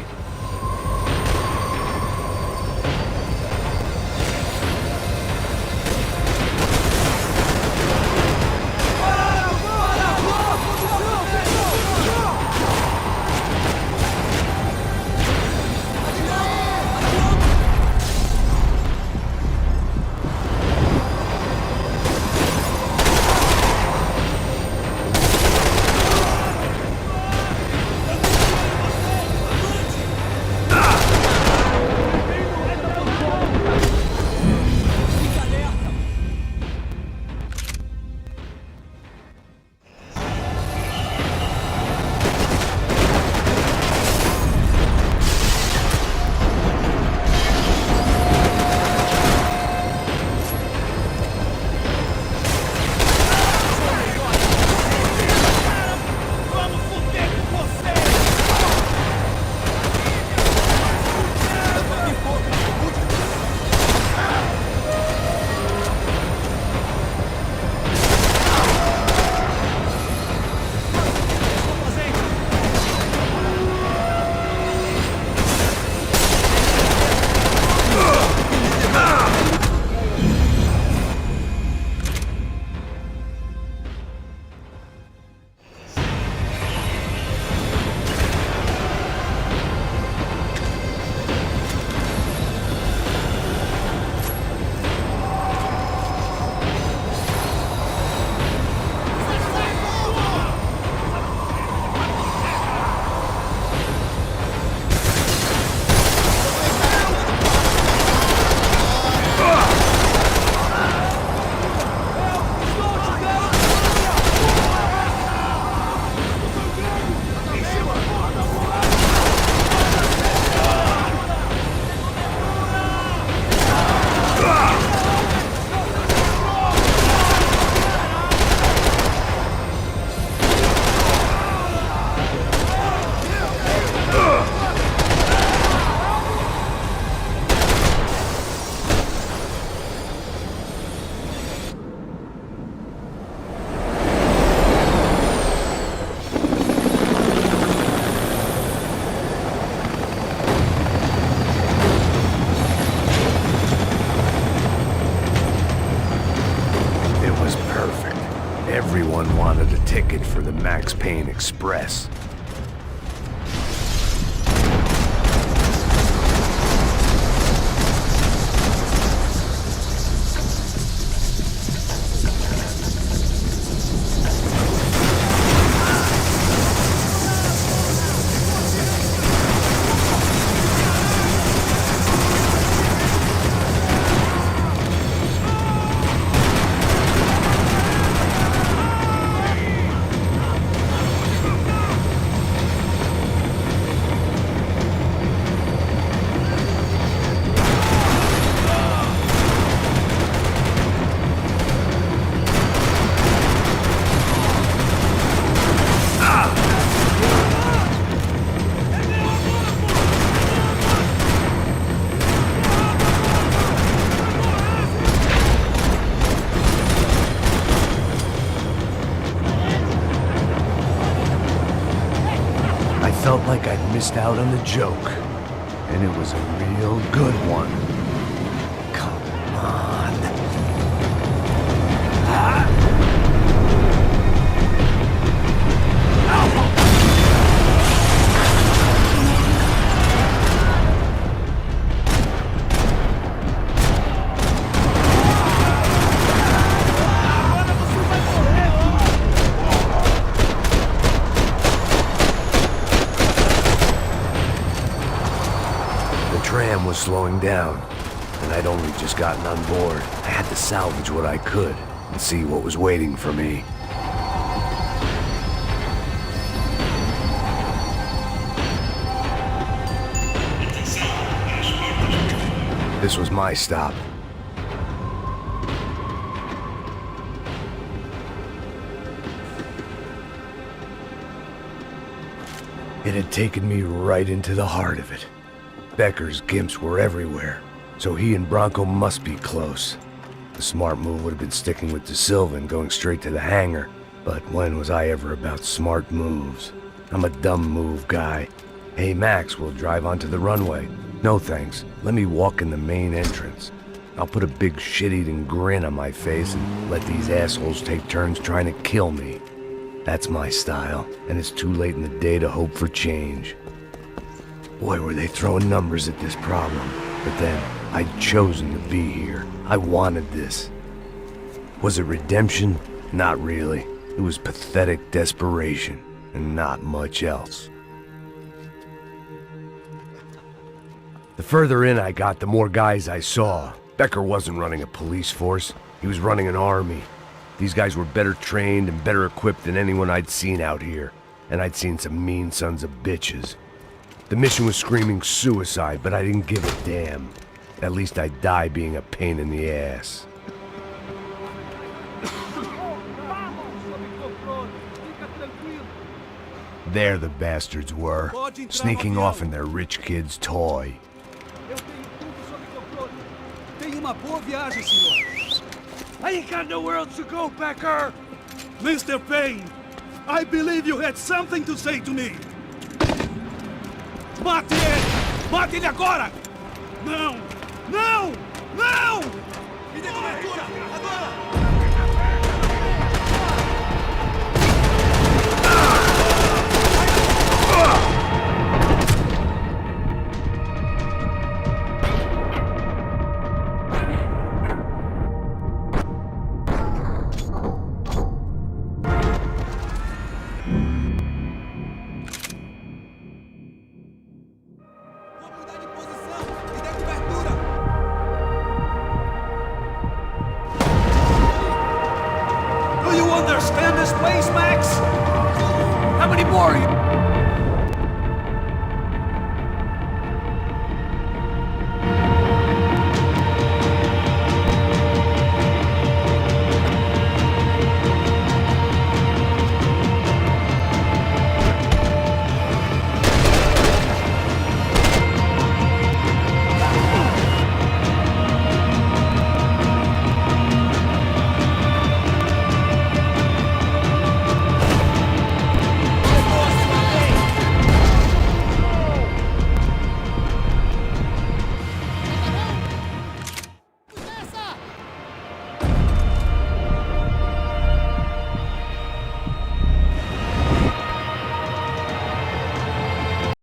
Everyone wanted a ticket for the Max Payne Express. I felt like I'd missed out on the joke, and it was a real good one. Come on. The tram was slowing down, and I'd only just gotten on board. I had to salvage what I could and see what was waiting for me. This was my stop. It had taken me right into the heart of it. Becker's gimps were everywhere, so he and Branco must be close. The smart move would have been sticking with De Silva and going straight to the hangar, but when was I ever about smart moves? I'm a dumb move guy. Hey Max, we'll drive onto the runway. No thanks, let me walk in the main entrance. I'll put a big shit-eating grin on my face and let these assholes take turns trying to kill me. That's my style, and it's too late in the day to hope for change. Boy, were they throwing numbers at this problem. But then, I'd chosen to be here. I wanted this. Was it redemption? Not really. It was pathetic desperation, and not much else. The further in I got, the more guys I saw. Becker wasn't running a police force. He was running an army. These guys were better trained and better equipped than anyone I'd seen out here. And I'd seen some mean sons of bitches. The mission was screaming suicide, but I didn't give a damn. At least I'd die being a pain in the ass. There the bastards were, sneaking off in their rich kid's toy. I ain't got nowhere else to go, Becker! Mr. Payne, I believe you had something to say to me. Mate ele! Mate ele agora! Não! Não! Não! Me dê cobertura! Agora! Do you understand this place, Max? How many more are you?